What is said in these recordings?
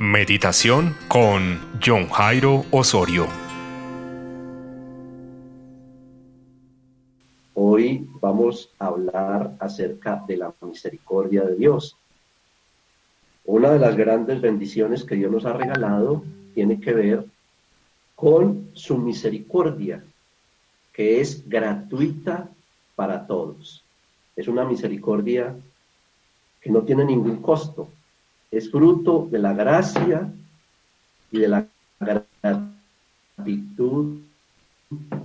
Meditación con John Jairo Osorio. Hoy vamos a hablar acerca de la misericordia de Dios. Una de las grandes bendiciones que Dios nos ha regalado tiene que ver con su misericordia, que es gratuita para todos. Es una misericordia que no tiene ningún costo. Es fruto de la gracia y de la gratitud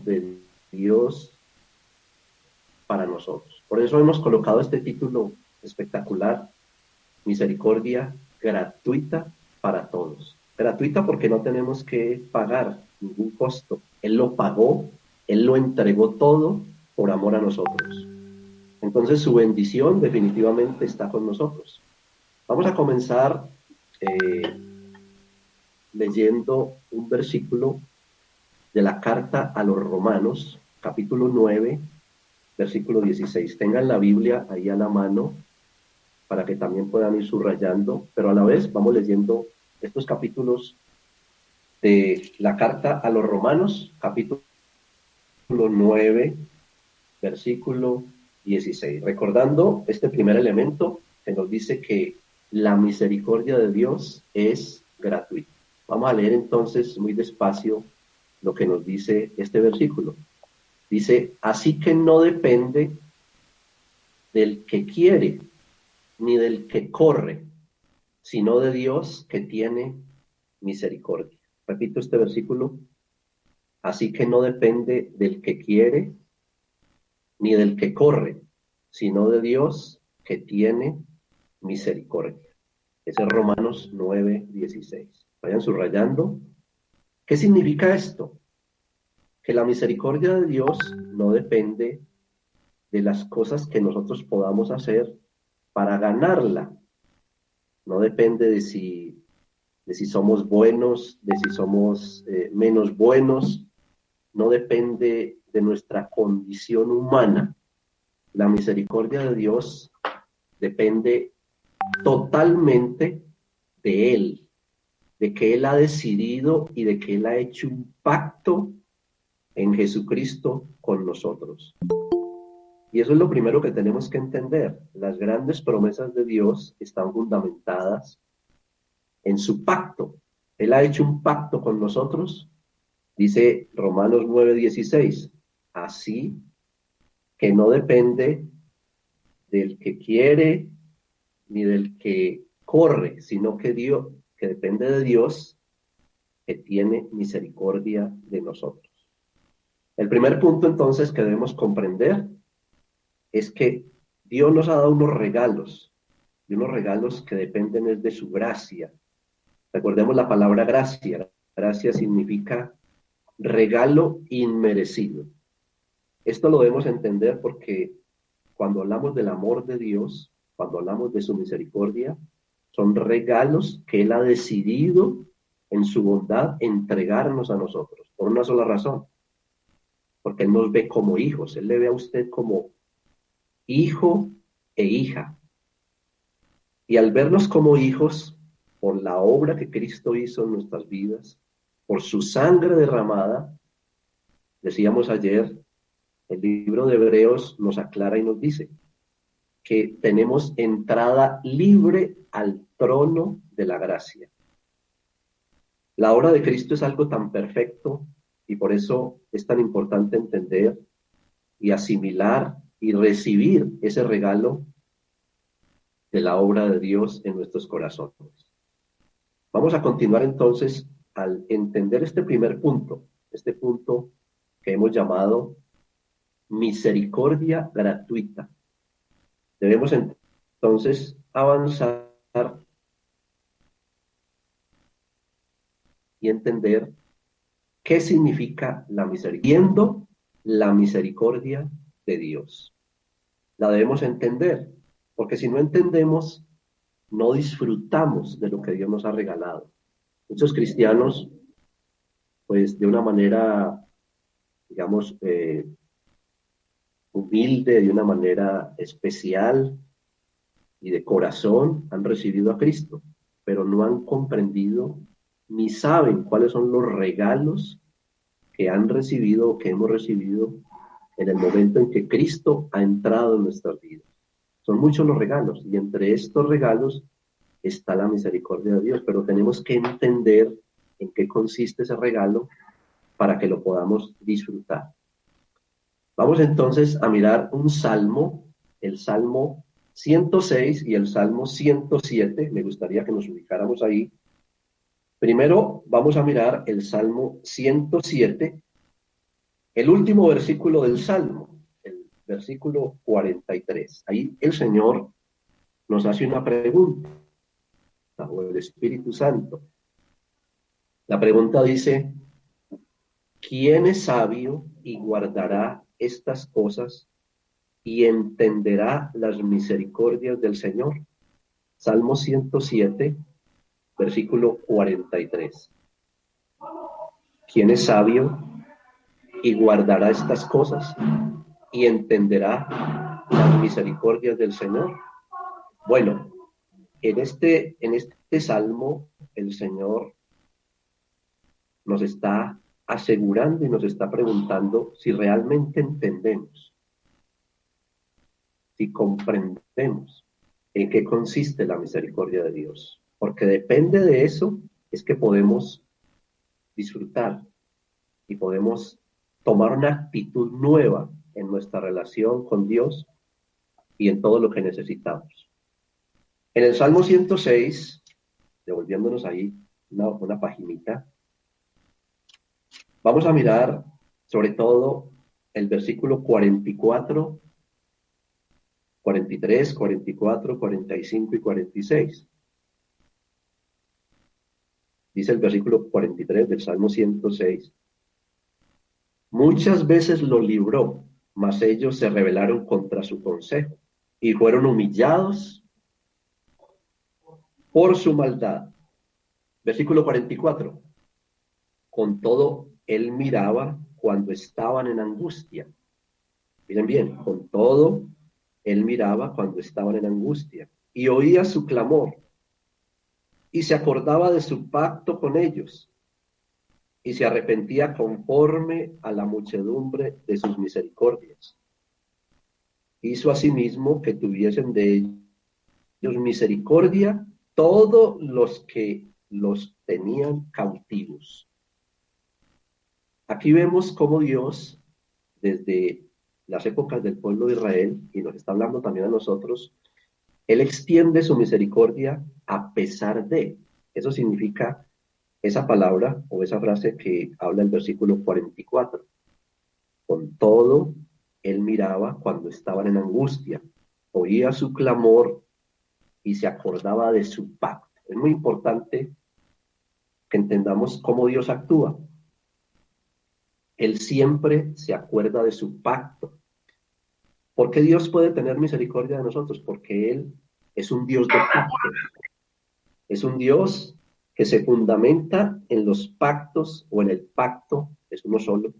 de Dios para nosotros. Por eso hemos colocado este título espectacular: misericordia gratuita para todos. Gratuita porque no tenemos que pagar ningún costo. Él lo pagó, Él lo entregó todo por amor a nosotros. Entonces su bendición definitivamente está con nosotros. Vamos a comenzar leyendo un versículo de la carta a los Romanos, capítulo 9, versículo 16. Tengan la Biblia ahí a la mano para que también puedan ir subrayando, pero a la vez vamos leyendo estos capítulos de la carta a los Romanos, capítulo 9, versículo 16. Recordando este primer elemento que nos dice que la misericordia de Dios es gratuita. Vamos a leer entonces muy despacio lo que nos dice este versículo. Dice: así que no depende del que quiere ni del que corre, sino de Dios que tiene misericordia. Repito este versículo: así que no depende del que quiere ni del que corre, sino de Dios que tiene misericordia. Ese es Romanos 9:16. Vayan subrayando. ¿Qué significa esto? Que la misericordia de Dios no depende de las cosas que nosotros podamos hacer para ganarla. No depende de si somos buenos, de si somos menos buenos. No depende de nuestra condición humana. La misericordia de Dios depende totalmente de Él, de que Él ha decidido y de que Él ha hecho un pacto en Jesucristo con nosotros. Y eso es lo primero que tenemos que entender. Las grandes promesas de Dios están fundamentadas en su pacto. Él ha hecho un pacto con nosotros, dice Romanos 9:16, así que no depende del que quiere ni del que corre, sino que Dios, que depende de Dios, que tiene misericordia de nosotros. El primer punto entonces que debemos comprender es que Dios nos ha dado unos regalos, y unos regalos que dependen de su gracia. Recordemos la palabra gracia. Gracia significa regalo inmerecido. Esto lo debemos entender porque cuando hablamos del amor de Dios, cuando hablamos de su misericordia, son regalos que Él ha decidido en su bondad entregarnos a nosotros, por una sola razón, porque Él nos ve como hijos. Él le ve a usted como hijo e hija. Y al vernos como hijos, por la obra que Cristo hizo en nuestras vidas, por su sangre derramada, decíamos ayer, el libro de Hebreos nos aclara y nos dice que tenemos entrada libre al trono de la gracia. La obra de Cristo es algo tan perfecto y por eso es tan importante entender y asimilar y recibir ese regalo de la obra de Dios en nuestros corazones. Vamos a continuar entonces al entender este punto que hemos llamado misericordia gratuita. Debemos entonces avanzar y entender qué significa la misericordia, viendo la misericordia de Dios. La debemos entender, porque si no entendemos, no disfrutamos de lo que Dios nos ha regalado. Muchos cristianos, pues de una manera, digamos, humilde, de una manera especial y de corazón, han recibido a Cristo. pero no han comprendido ni saben cuáles son los regalos que han recibido o que hemos recibido en el momento en que Cristo ha entrado en nuestras vidas. Son muchos los regalos y entre estos regalos está la misericordia de Dios, pero tenemos que entender en qué consiste ese regalo para que lo podamos disfrutar. Vamos entonces a mirar un salmo, el Salmo 106 y el Salmo 107. Me gustaría que nos ubicáramos ahí. Primero vamos a mirar el Salmo 107, el último versículo del Salmo, el versículo 43. Ahí el Señor nos hace una pregunta, o el Espíritu Santo. La pregunta dice: ¿quién es sabio y guardará estas cosas y entenderá las misericordias del Señor? Salmo 107, versículo 43. ¿Quién es sabio y guardará estas cosas y entenderá las misericordias del Señor? Bueno, en este salmo el Señor nos está asegurando y nos está preguntando si realmente entendemos, si comprendemos en qué consiste la misericordia de Dios. Porque depende de eso es que podemos disfrutar y podemos tomar una actitud nueva en nuestra relación con Dios y en todo lo que necesitamos. En el Salmo 106, devolviéndonos ahí una paginita, vamos a mirar sobre todo el versículo 44, 43, 44, 45 y 46. Dice el versículo 43 del Salmo 106. Muchas veces lo libró, mas ellos se rebelaron contra su consejo y fueron humillados por su maldad. Versículo 44. Con todo, él miraba cuando estaban en angustia. Miren bien, con todo, él miraba cuando estaban en angustia y oía su clamor y se acordaba de su pacto con ellos y se arrepentía conforme a la muchedumbre de sus misericordias. Hizo asimismo que tuviesen de ellos misericordia todos los que los tenían cautivos. Aquí vemos cómo Dios, desde las épocas del pueblo de Israel, y nos está hablando también a nosotros, Él extiende su misericordia a pesar de. Eso significa esa palabra o esa frase que habla el versículo 44. Con todo, Él miraba cuando estaban en angustia, oía su clamor y se acordaba de su pacto. Es muy importante que entendamos cómo Dios actúa. Él siempre se acuerda de su pacto. ¿Por qué Dios puede tener misericordia de nosotros? Porque Él es un Dios de pacto. Es un Dios que se fundamenta en los pactos o en el pacto, es uno solo,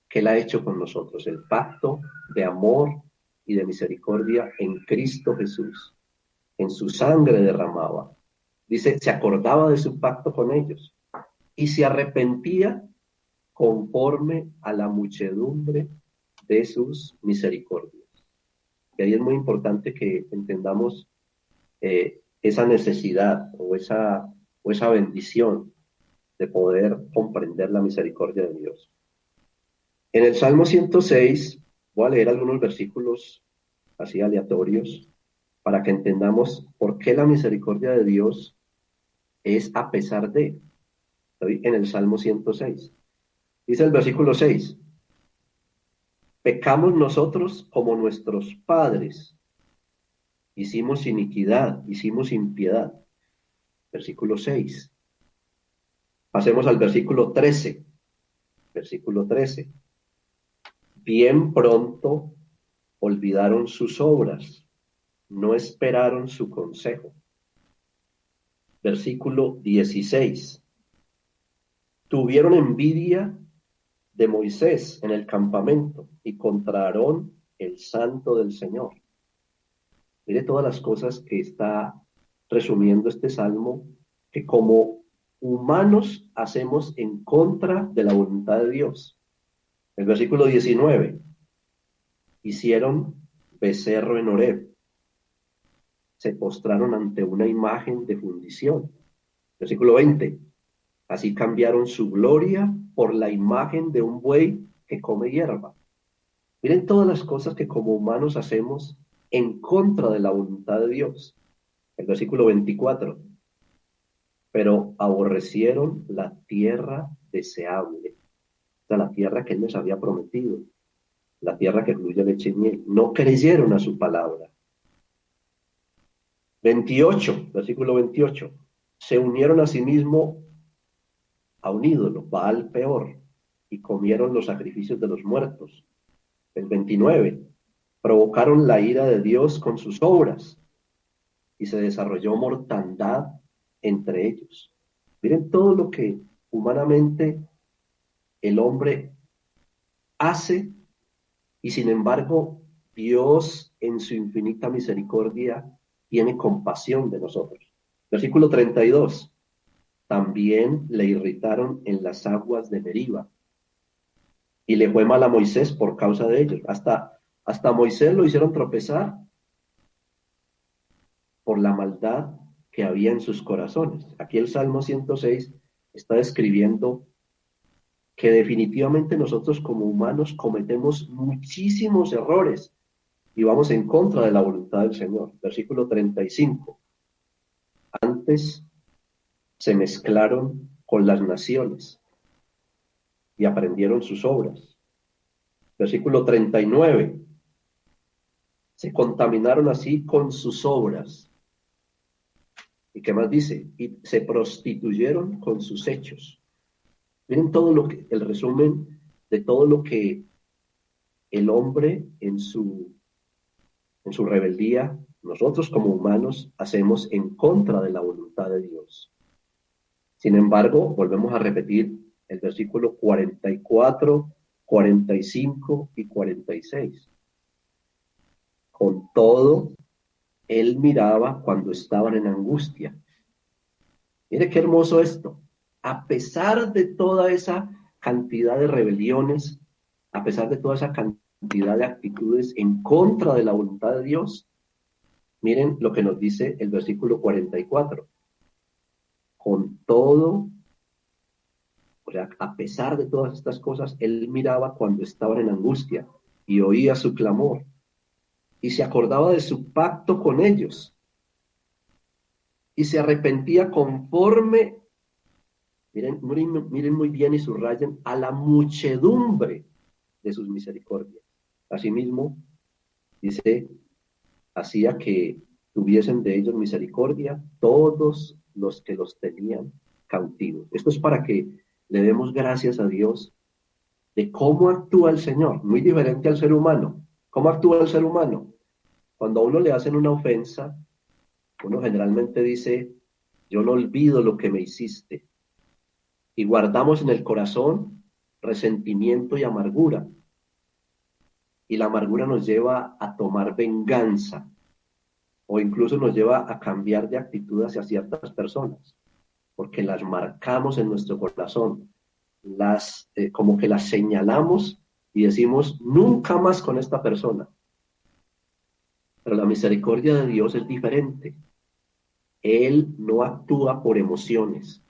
que Él ha hecho con nosotros. El pacto de amor y de misericordia en Cristo Jesús. En su sangre derramaba. Dice, se acordaba de su pacto con ellos y se arrepentía conforme a la muchedumbre de sus misericordias. Y ahí es muy importante que entendamos esa necesidad o esa bendición de poder comprender la misericordia de Dios. En el Salmo 106, voy a leer algunos versículos así aleatorios para que entendamos por qué la misericordia de Dios es a pesar de. Estoy en el Salmo 106. Dice el versículo 6. Pecamos nosotros como nuestros padres. Hicimos iniquidad, hicimos impiedad. Versículo 6. Pasemos al versículo 13. Versículo 13. Bien pronto olvidaron sus obras, no esperaron su consejo. Versículo 16. Tuvieron envidia de Moisés en el campamento y contra Aarón, el santo del Señor. Mire todas las cosas que está resumiendo este salmo que como humanos hacemos en contra de la voluntad de Dios. El versículo 19, hicieron becerro en Horeb, se postraron ante una imagen de fundición. Versículo 20, así cambiaron su gloria por la imagen de un buey que come hierba. Miren todas las cosas que como humanos hacemos en contra de la voluntad de Dios. El versículo 24, pero aborrecieron la tierra deseable, o sea, la tierra que Él les había prometido, la tierra que fluye leche y miel. No creyeron a su palabra. 28, versículo 28, se unieron a sí mismo a un ídolo, Baal peor, y comieron los sacrificios de los muertos. El 29, provocaron la ira de Dios con sus obras, y se desarrolló mortandad entre ellos. Miren todo lo que humanamente el hombre hace, y sin embargo Dios en su infinita misericordia tiene compasión de nosotros. Versículo 32, también le irritaron en las aguas de Meriba, y le fue mal a Moisés por causa de ellos. Hasta Moisés lo hicieron tropezar por la maldad que había en sus corazones. Aquí el Salmo 106 está describiendo que definitivamente nosotros como humanos cometemos muchísimos errores y vamos en contra de la voluntad del Señor. Versículo 35. Antes se mezclaron con las naciones y aprendieron sus obras. Versículo 39. Se contaminaron así con sus obras. ¿Y qué más dice? Y se prostituyeron con sus hechos. Miren todo lo que, el resumen de todo lo que el hombre en su rebeldía, nosotros como humanos hacemos en contra de la voluntad de Dios. Sin embargo, volvemos a repetir el versículo 44, 45 y 46. Con todo, Él miraba cuando estaban en angustia. Mire qué hermoso esto. A pesar de toda esa cantidad de rebeliones, a pesar de toda esa cantidad de actitudes en contra de la voluntad de Dios, miren lo que nos dice el versículo 44. Con todo, o sea, a pesar de todas estas cosas, Él miraba cuando estaban en angustia y oía su clamor y se acordaba de su pacto con ellos y se arrepentía conforme, miren muy bien y subrayen, a la muchedumbre de sus misericordias. Asimismo, dice, hacía que tuviesen de ellos misericordia todos los que los tenían cautivos. Esto es para que le demos gracias a Dios de cómo actúa el Señor, muy diferente al ser humano. ¿Cómo actúa el ser humano? Cuando a uno le hacen una ofensa, uno generalmente dice, yo no olvido lo que me hiciste. Y guardamos en el corazón resentimiento y amargura. Y la amargura nos lleva a tomar venganza o incluso nos lleva a cambiar de actitud hacia ciertas personas, porque las marcamos en nuestro corazón, como que las señalamos y decimos, nunca más con esta persona. Pero la misericordia de Dios es diferente. Él no actúa por emociones.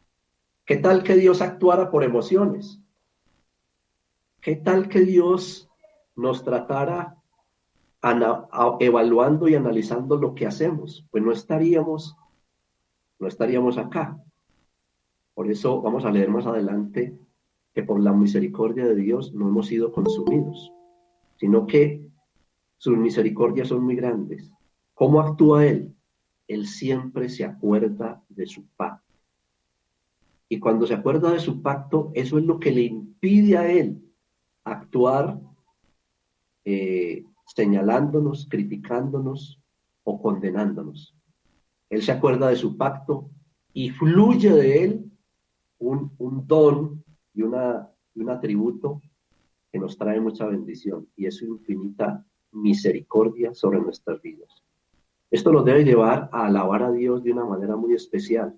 ¿Qué tal que Dios actuara por emociones? ¿Qué tal que Dios nos tratara evaluando y analizando lo que hacemos? Pues no estaríamos acá. Por eso vamos a leer más adelante que por la misericordia de Dios no hemos sido consumidos, sino que sus misericordias son muy grandes. ¿Cómo actúa Él? Él siempre se acuerda de su pacto. Y cuando se acuerda de su pacto, eso es lo que le impide a Él actuar señalándonos, criticándonos o condenándonos. Él se acuerda de su pacto y fluye de Él un don y un atributo que nos trae mucha bendición, y es su infinita misericordia sobre nuestras vidas. Esto nos debe llevar a alabar a Dios de una manera muy especial,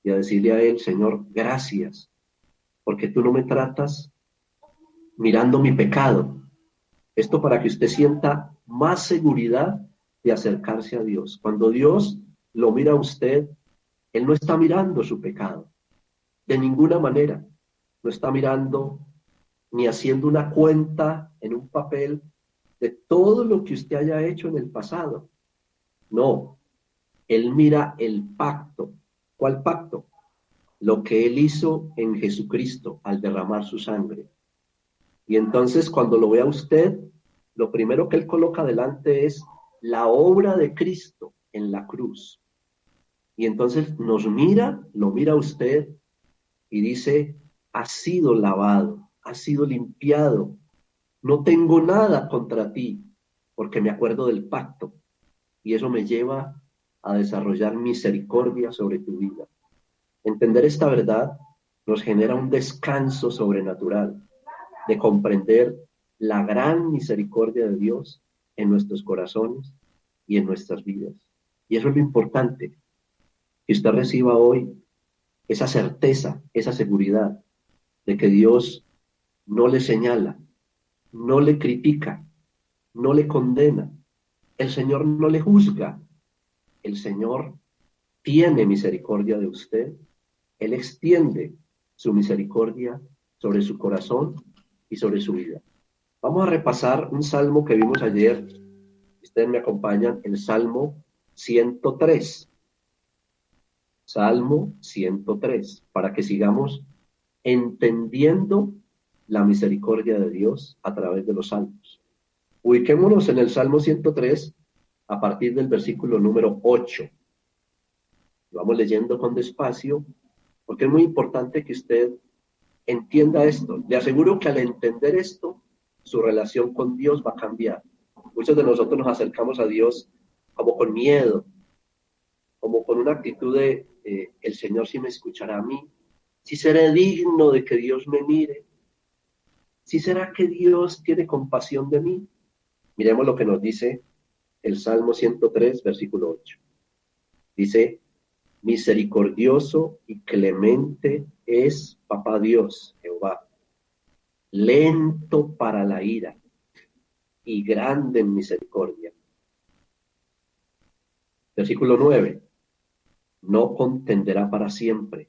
y a decirle a Él, Señor, gracias, porque tú no me tratas mirando mi pecado. Esto para que usted sienta más seguridad de acercarse a Dios. Cuando Dios lo mira a usted, Él no está mirando su pecado, de ninguna manera. No está mirando ni haciendo una cuenta en un papel de todo lo que usted haya hecho en el pasado. No, Él mira el pacto. ¿Cuál pacto? Lo que Él hizo en Jesucristo al derramar su sangre. Y entonces cuando lo ve a usted, lo primero que Él coloca delante es la obra de Cristo en la cruz. Y entonces nos mira, lo mira a usted y dice, has sido lavado, has sido limpiado, no tengo nada contra ti, porque me acuerdo del pacto. Y eso me lleva a desarrollar misericordia sobre tu vida. Entender esta verdad nos genera un descanso sobrenatural de comprender la gran misericordia de Dios en nuestros corazones y en nuestras vidas. Y eso es lo importante, que usted reciba hoy esa certeza, esa seguridad de que Dios no le señala, no le critica, no le condena. El Señor no le juzga. El Señor tiene misericordia de usted. Él extiende su misericordia sobre su corazón y sobre su vida. Vamos a repasar un salmo que vimos ayer. Ustedes me acompañan, el Salmo 103. Salmo 103, para que sigamos entendiendo la misericordia de Dios a través de los salmos. Ubiquémonos en el Salmo 103 a partir del versículo número 8. Vamos leyendo con despacio, porque es muy importante que usted entienda esto. Le aseguro que al entender esto, su relación con Dios va a cambiar. Muchos de nosotros nos acercamos a Dios como con miedo, como con una actitud de, el Señor sí me escuchará a mí, sí seré digno de que Dios me mire, sí será que Dios tiene compasión de mí. Miremos lo que nos dice el Salmo 103, versículo 8. Dice, misericordioso y clemente es Papá Dios, Jehová, lento para la ira y grande en misericordia. Versículo 9, no contenderá para siempre,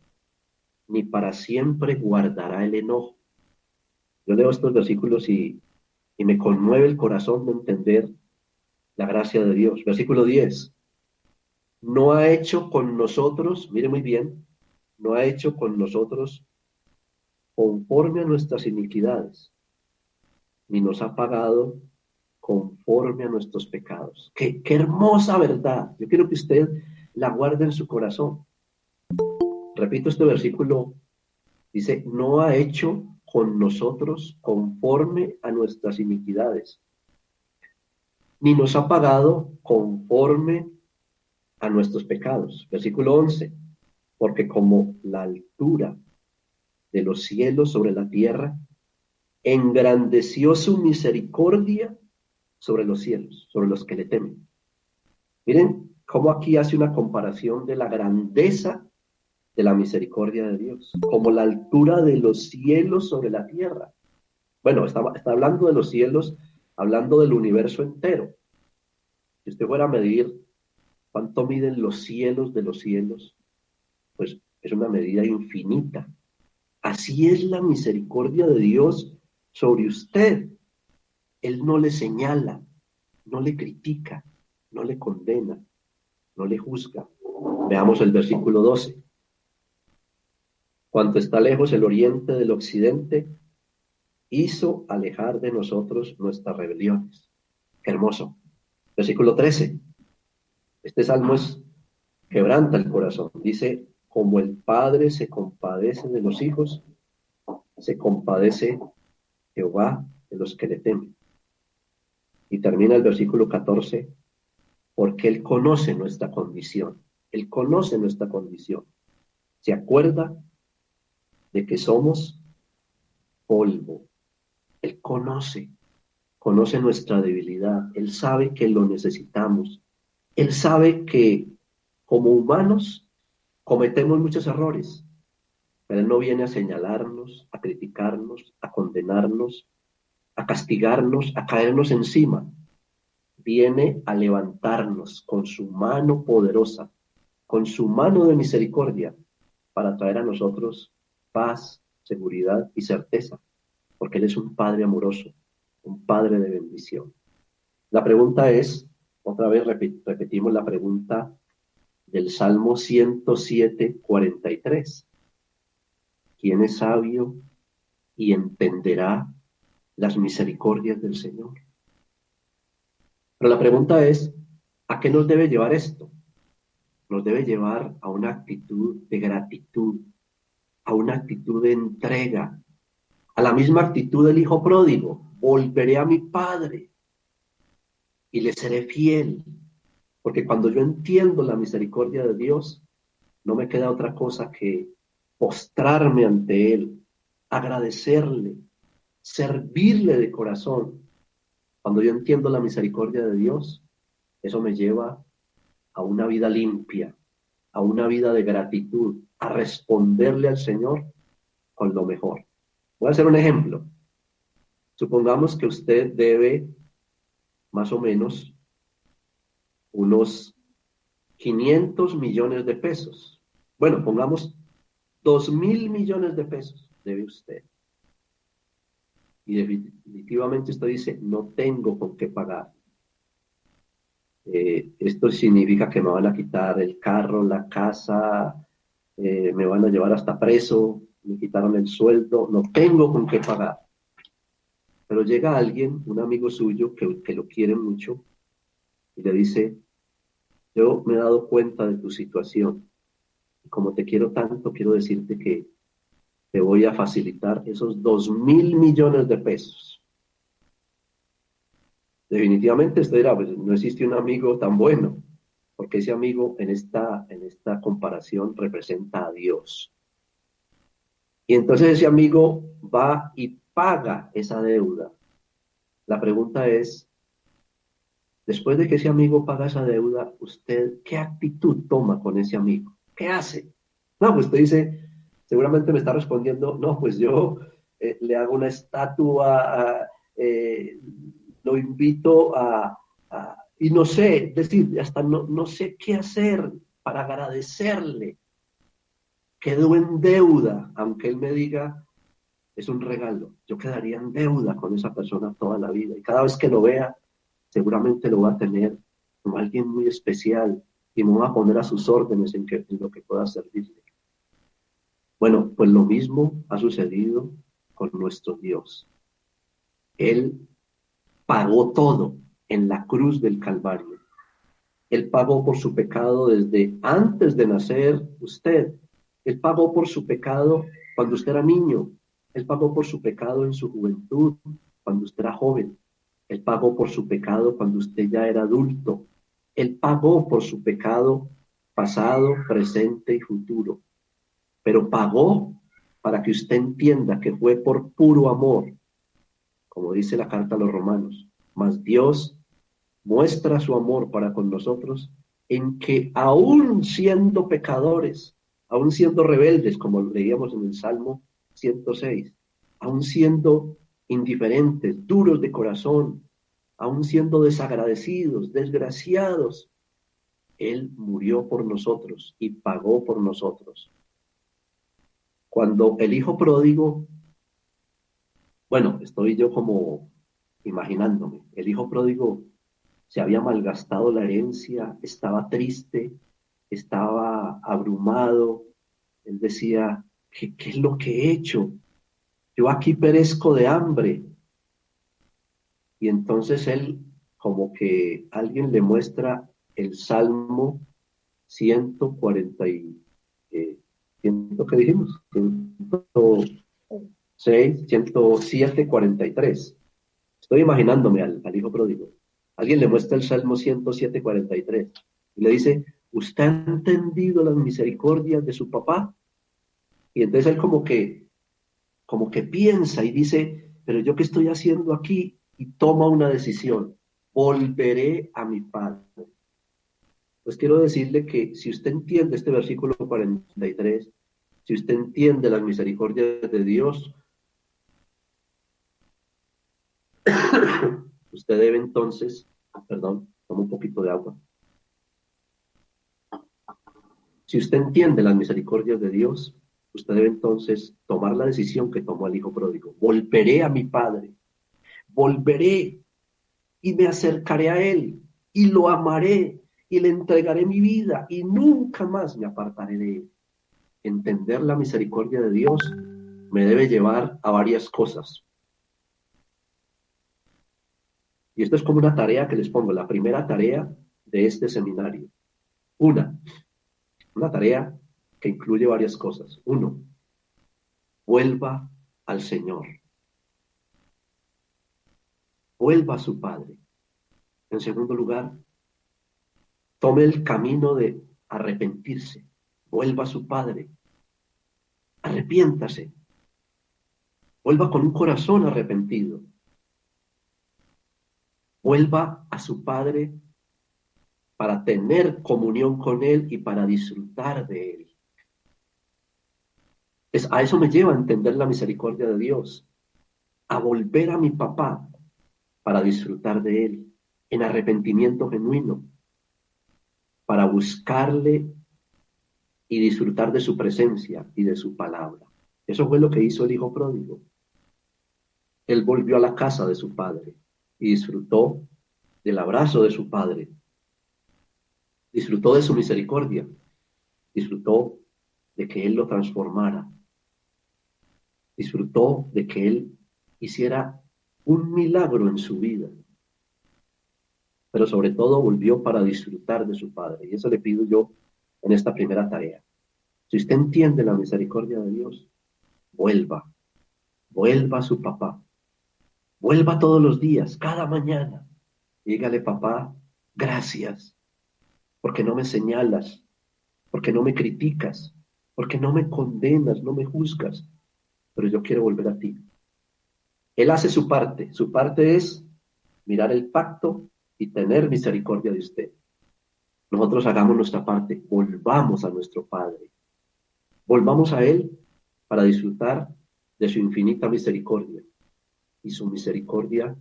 ni para siempre guardará el enojo. Yo leo estos versículos y me conmueve el corazón de entender la gracia de Dios. Versículo 10, no ha hecho con nosotros, mire muy bien, no ha hecho con nosotros conforme a nuestras iniquidades, ni nos ha pagado conforme a nuestros pecados. Qué hermosa verdad. Yo quiero que usted la guarde en su corazón. Repito este versículo, dice, no ha hecho con nosotros conforme a nuestras iniquidades, ni nos ha pagado conforme a nuestros pecados. Versículo 11, porque como la altura de los cielos sobre la tierra, engrandeció su misericordia sobre los cielos, sobre los que le temen. Miren cómo aquí hace una comparación de la grandeza de la misericordia de Dios, como la altura de los cielos sobre la tierra. Bueno, está hablando de los cielos, hablando del universo entero. Si usted fuera a medir cuánto miden los cielos de los cielos, pues es una medida infinita. Así es la misericordia de Dios sobre usted. Él no le señala, no le critica, no le condena, no le juzga. Veamos el versículo 12. Cuanto está lejos el oriente del occidente, hizo alejar de nosotros nuestras rebeliones. Qué hermoso. Versículo 13. Este salmo quebranta el corazón. Dice, como el Padre se compadece de los hijos, se compadece Jehová de los que le temen. Y termina el versículo 14, porque Él conoce nuestra condición. Él conoce nuestra condición. Se acuerda de que somos polvo. Él conoce nuestra debilidad. Él sabe que lo necesitamos. Él sabe que como humanos Cometemos muchos errores, pero Él no viene a señalarnos, a criticarnos, a condenarnos, a castigarnos, a caernos encima. Viene a levantarnos con su mano poderosa, con su mano de misericordia, para traer a nosotros paz, seguridad y certeza, porque Él es un Padre amoroso, un Padre de bendición. La pregunta es, otra vez repetimos la pregunta del Salmo 107:43. ¿Quién es sabio y entenderá las misericordias del Señor? Pero la pregunta es, ¿a qué nos debe llevar esto? Nos debe llevar a una actitud de gratitud, a una actitud de entrega, a la misma actitud del hijo pródigo. Volveré a mi padre y le seré fiel, porque cuando yo entiendo la misericordia de Dios, no me queda otra cosa que postrarme ante Él, agradecerle, servirle de corazón. Cuando yo entiendo la misericordia de Dios, eso me lleva a una vida limpia, a una vida de gratitud, a responderle al Señor con lo mejor. Voy a hacer un ejemplo. Supongamos que usted debe más o menos unos 500 millones de pesos. Bueno, pongamos 2.000 millones de pesos debe usted. Y definitivamente usted dice, no tengo con qué pagar. Esto significa que me van a quitar el carro, la casa, me van a llevar hasta preso, me quitaron el sueldo, no tengo con qué pagar. Pero llega alguien, un amigo suyo que lo quiere mucho, y le dice, yo me he dado cuenta de tu situación, y como te quiero tanto, quiero decirte que te voy a facilitar esos 2.000 millones de pesos. Definitivamente usted dirá, pues no existe un amigo tan bueno, porque ese amigo en esta comparación representa a Dios. Y entonces ese amigo va y paga esa deuda. La pregunta es, después de que ese amigo paga esa deuda, ¿usted qué actitud toma con ese amigo? ¿Qué hace? No, pues usted dice, seguramente me está respondiendo, no, pues yo le hago una estatua, lo invito y no sé, es decir, hasta no sé qué hacer para agradecerle. Quedo en deuda, aunque él me diga, es un regalo. Yo quedaría en deuda con esa persona toda la vida. Y cada vez que lo vea, seguramente lo va a tener como alguien muy especial y me va a poner a sus órdenes en lo que pueda servirle. Bueno, pues lo mismo ha sucedido con nuestro Dios. Él pagó todo en la cruz del Calvario. Él pagó por su pecado desde antes de nacer usted. Él pagó por su pecado cuando usted era niño. Él pagó por su pecado en su juventud, cuando usted era joven. Él pagó por su pecado cuando usted ya era adulto. Él pagó por su pecado pasado, presente y futuro. Pero pagó para que usted entienda que fue por puro amor, como dice la carta a los Romanos. Mas Dios muestra su amor para con nosotros en que aún siendo pecadores, aún siendo rebeldes, como leíamos en el Salmo 106, aún siendo indiferentes, duros de corazón, aún siendo desagradecidos, desgraciados, Él murió por nosotros y pagó por nosotros. Cuando el hijo pródigo, bueno, estoy yo como imaginándome, el hijo pródigo se había malgastado la herencia, estaba triste, estaba abrumado. Él decía, ¿qué es lo que he hecho? Yo aquí perezco de hambre. Y entonces él, como que alguien le muestra el Salmo 140 y, ¿qué dijimos? 106, 107, 43. Estoy imaginándome al hijo pródigo. Alguien le muestra el Salmo 107, 43 y le dice, ¿usted ha entendido las misericordias de su papá? Y entonces él como que piensa y dice, pero yo qué estoy haciendo aquí, y toma una decisión, volveré a mi padre. Pues quiero decirle que si usted entiende este versículo 43, si usted entiende las misericordias de Dios, usted debe entonces, perdón, toma un poquito de agua. Si usted entiende las misericordias de Dios, usted debe entonces tomar la decisión que tomó el hijo pródigo. Volveré a mi padre, volveré y me acercaré a él y lo amaré y le entregaré mi vida y nunca más me apartaré de él. Entender la misericordia de Dios me debe llevar a varias cosas. Y esto es como una tarea que les pongo, la primera tarea de este seminario. Una tarea que incluye varias cosas. Uno, vuelva al Señor. Vuelva a su Padre. En segundo lugar, tome el camino de arrepentirse. Vuelva a su Padre. Arrepiéntase. Vuelva con un corazón arrepentido. Vuelva a su Padre para tener comunión con Él y para disfrutar de Él. A eso me lleva a entender la misericordia de Dios, a volver a mi papá para disfrutar de Él, en arrepentimiento genuino, para buscarle y disfrutar de su presencia y de su palabra. Eso fue lo que hizo el hijo pródigo. Él volvió a la casa de su padre y disfrutó del abrazo de su padre, disfrutó de su misericordia, disfrutó de que Él lo transformara, disfrutó de que Él hiciera un milagro en su vida, pero sobre todo volvió para disfrutar de su Padre. Y eso le pido yo en esta primera tarea. Si usted entiende la misericordia de Dios, vuelva, vuelva a su papá, vuelva todos los días, cada mañana. Dígale, papá, gracias, porque no me señalas, porque no me criticas, porque no me condenas, no me juzgas, pero yo quiero volver a ti. Él hace su parte es mirar el pacto y tener misericordia de usted. Nosotros hagamos nuestra parte, volvamos a nuestro Padre, volvamos a Él para disfrutar de su infinita misericordia y su misericordia,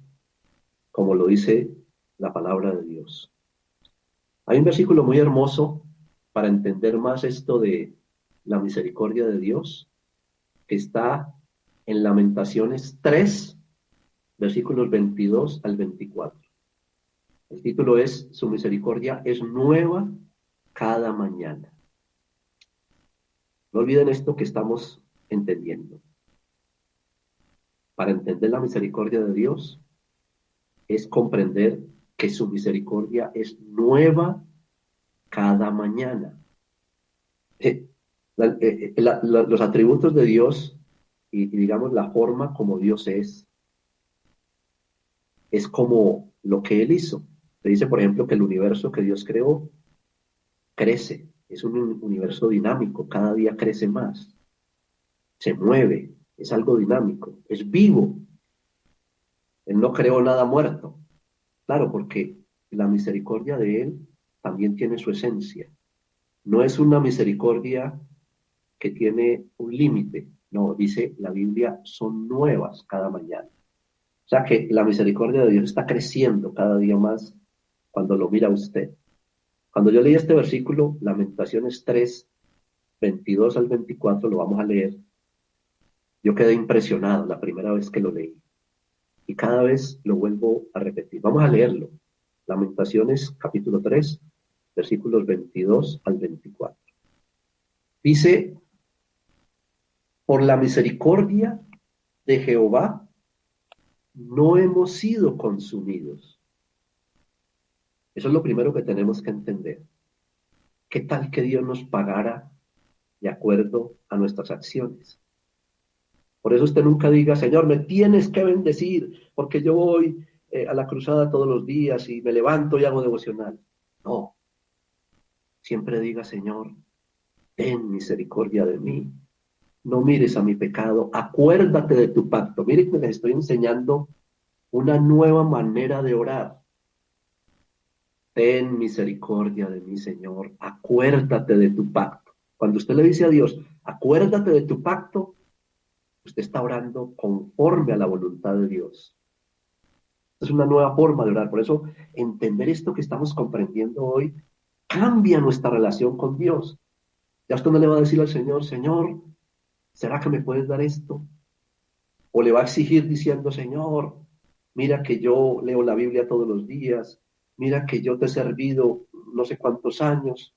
como lo dice la palabra de Dios. Hay un versículo muy hermoso para entender más esto de la misericordia de Dios, que está en Lamentaciones 3, versículos 22 al 24. El título es, su misericordia es nueva cada mañana. No olviden esto que estamos entendiendo. Para entender la misericordia de Dios es comprender que su misericordia es nueva cada mañana. Los atributos de Dios y digamos la forma como Dios es como lo que Él hizo. Se dice, por ejemplo, que el universo que Dios creó crece, es un universo dinámico, cada día crece más, se mueve, es algo dinámico, es vivo. Él no creó nada muerto. Claro, porque la misericordia de Él también tiene su esencia. No es una misericordia que tiene un límite. No, dice la Biblia, son nuevas cada mañana. O sea que la misericordia de Dios está creciendo cada día más cuando lo mira usted. Cuando yo leí este versículo, Lamentaciones 3, 22 al 24, lo vamos a leer. Yo quedé impresionado la primera vez que lo leí. Y cada vez lo vuelvo a repetir. Vamos a leerlo. Lamentaciones capítulo 3, versículos 22 al 24. Dice, por la misericordia de Jehová no hemos sido consumidos. Eso es lo primero que tenemos que entender. ¿Qué tal que Dios nos pagara de acuerdo a nuestras acciones? Por eso usted nunca diga, Señor, me tienes que bendecir, porque yo voy a la cruzada todos los días y me levanto y hago devocional. No. Siempre diga, Señor, ten misericordia de mí. No mires a mi pecado, acuérdate de tu pacto. Mire que les estoy enseñando una nueva manera de orar. ten misericordia de mí, Señor, acuérdate de tu pacto. Cuando usted le dice a Dios, acuérdate de tu pacto, usted está orando conforme a la voluntad de Dios. Es una nueva forma de orar. Por eso, entender esto que estamos comprendiendo hoy cambia nuestra relación con Dios. Ya usted no le va a decir al Señor, Señor, ¿será que me puedes dar esto? O le va a exigir diciendo, Señor, mira que yo leo la Biblia todos los días, mira que yo te he servido no sé cuántos años.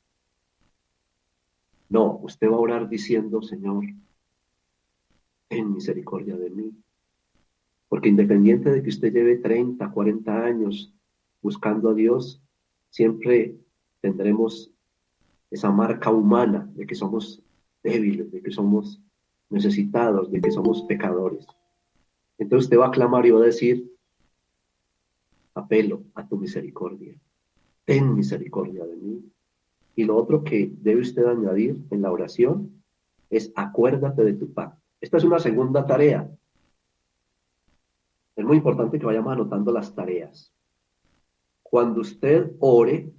No, usted va a orar diciendo, Señor, ten misericordia de mí. Porque independiente de que usted lleve 30, 40 años buscando a Dios, siempre tendremos esa marca humana de que somos débiles, de que somos necesitados, de que somos pecadores. Entonces usted va a clamar y va a decir, apelo a tu misericordia, ten misericordia de mí. Y lo otro que debe usted añadir en la oración es acuérdate de tu pacto. Esta es una segunda tarea. Es muy importante que vayamos anotando las tareas. Cuando usted ore,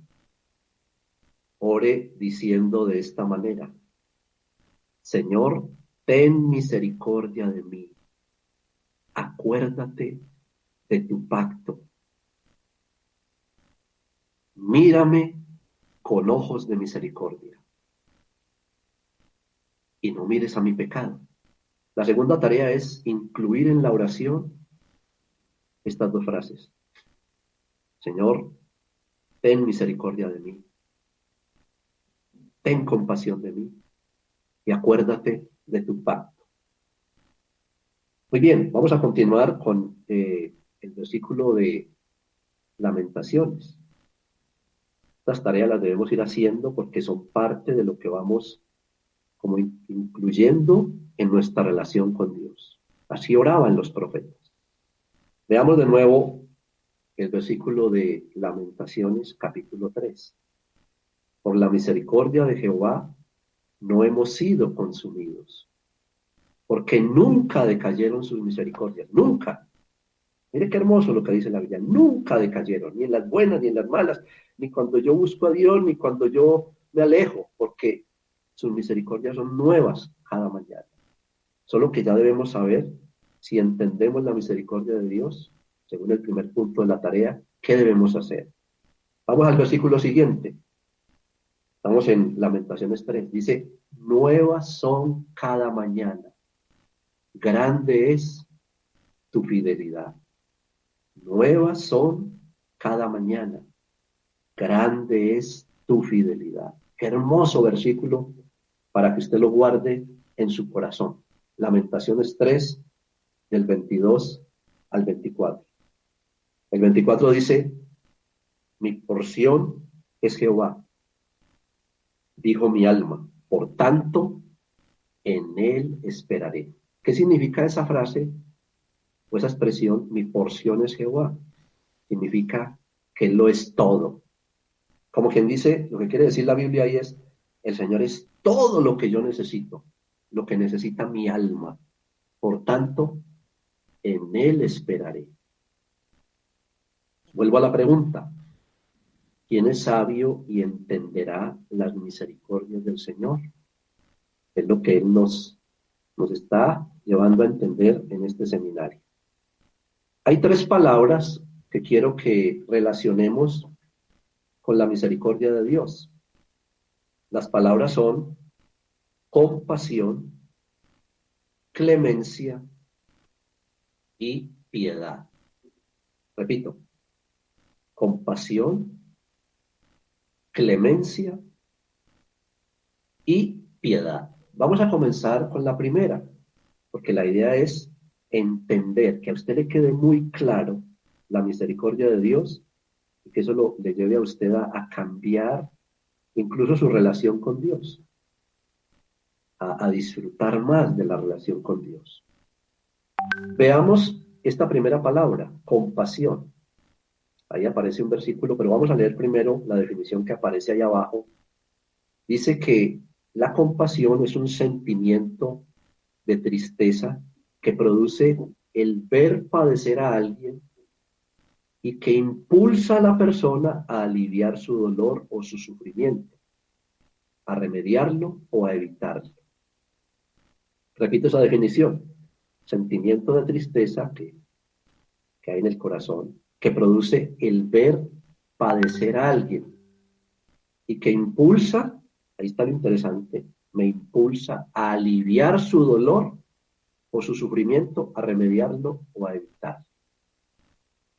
ore diciendo de esta manera, Señor, ten misericordia de mí. Acuérdate de tu pacto. Mírame con ojos de misericordia y no mires a mi pecado. La segunda tarea es incluir en la oración estas dos frases. Señor, ten misericordia de mí. Ten compasión de mí y acuérdate de tu pacto. Muy bien, vamos a continuar con el versículo de Lamentaciones. Estas tareas las debemos ir haciendo porque son parte de lo que vamos como incluyendo en nuestra relación con Dios. Así oraban los profetas. Veamos de nuevo el versículo de Lamentaciones, capítulo 3. Por la misericordia de Jehová no hemos sido consumidos, porque nunca decayeron sus misericordias, nunca. Mire qué hermoso lo que dice la Biblia, nunca decayeron, ni en las buenas ni en las malas, ni cuando yo busco a Dios, ni cuando yo me alejo, porque sus misericordias son nuevas cada mañana. Solo que ya debemos saber, si entendemos la misericordia de Dios, según el primer punto de la tarea, ¿qué debemos hacer? Vamos al versículo siguiente. Estamos en Lamentaciones 3. Dice, nuevas son cada mañana. Grande es tu fidelidad. Nuevas son cada mañana. Grande es tu fidelidad. Qué hermoso versículo para que usted lo guarde en su corazón. Lamentaciones 3, del 22 al 24. El 24 dice, mi porción es Jehová, dijo mi alma, por tanto, en él esperaré. ¿Qué significa esa frase o esa expresión? Mi porción es Jehová. Significa que Él lo es todo. Como quien dice, lo que quiere decir la Biblia ahí es, el Señor es todo lo que yo necesito, lo que necesita mi alma. Por tanto, en Él esperaré. Vuelvo a la pregunta. ¿Quién es sabio y entenderá las misericordias del Señor? Es lo que Él nos está llevando a entender en este seminario. Hay tres palabras que quiero que relacionemos con la misericordia de Dios. Las palabras son compasión, clemencia y piedad. Repito, compasión, clemencia y piedad. Vamos a comenzar con la primera, porque la idea es entender, que a usted le quede muy claro la misericordia de Dios y que eso le lleve a usted a cambiar incluso su relación con Dios, a disfrutar más de la relación con Dios. Veamos esta primera palabra, compasión. Ahí aparece un versículo, pero vamos a leer primero la definición que aparece ahí abajo. Dice que la compasión es un sentimiento de tristeza que produce el ver padecer a alguien y que impulsa a la persona a aliviar su dolor o su sufrimiento, a remediarlo o a evitarlo. Repito esa definición: sentimiento de tristeza que hay en el corazón, que produce el ver padecer a alguien y que impulsa, ahí está lo interesante, me impulsa a aliviar su dolor o su sufrimiento, a remediarlo o a evitarlo.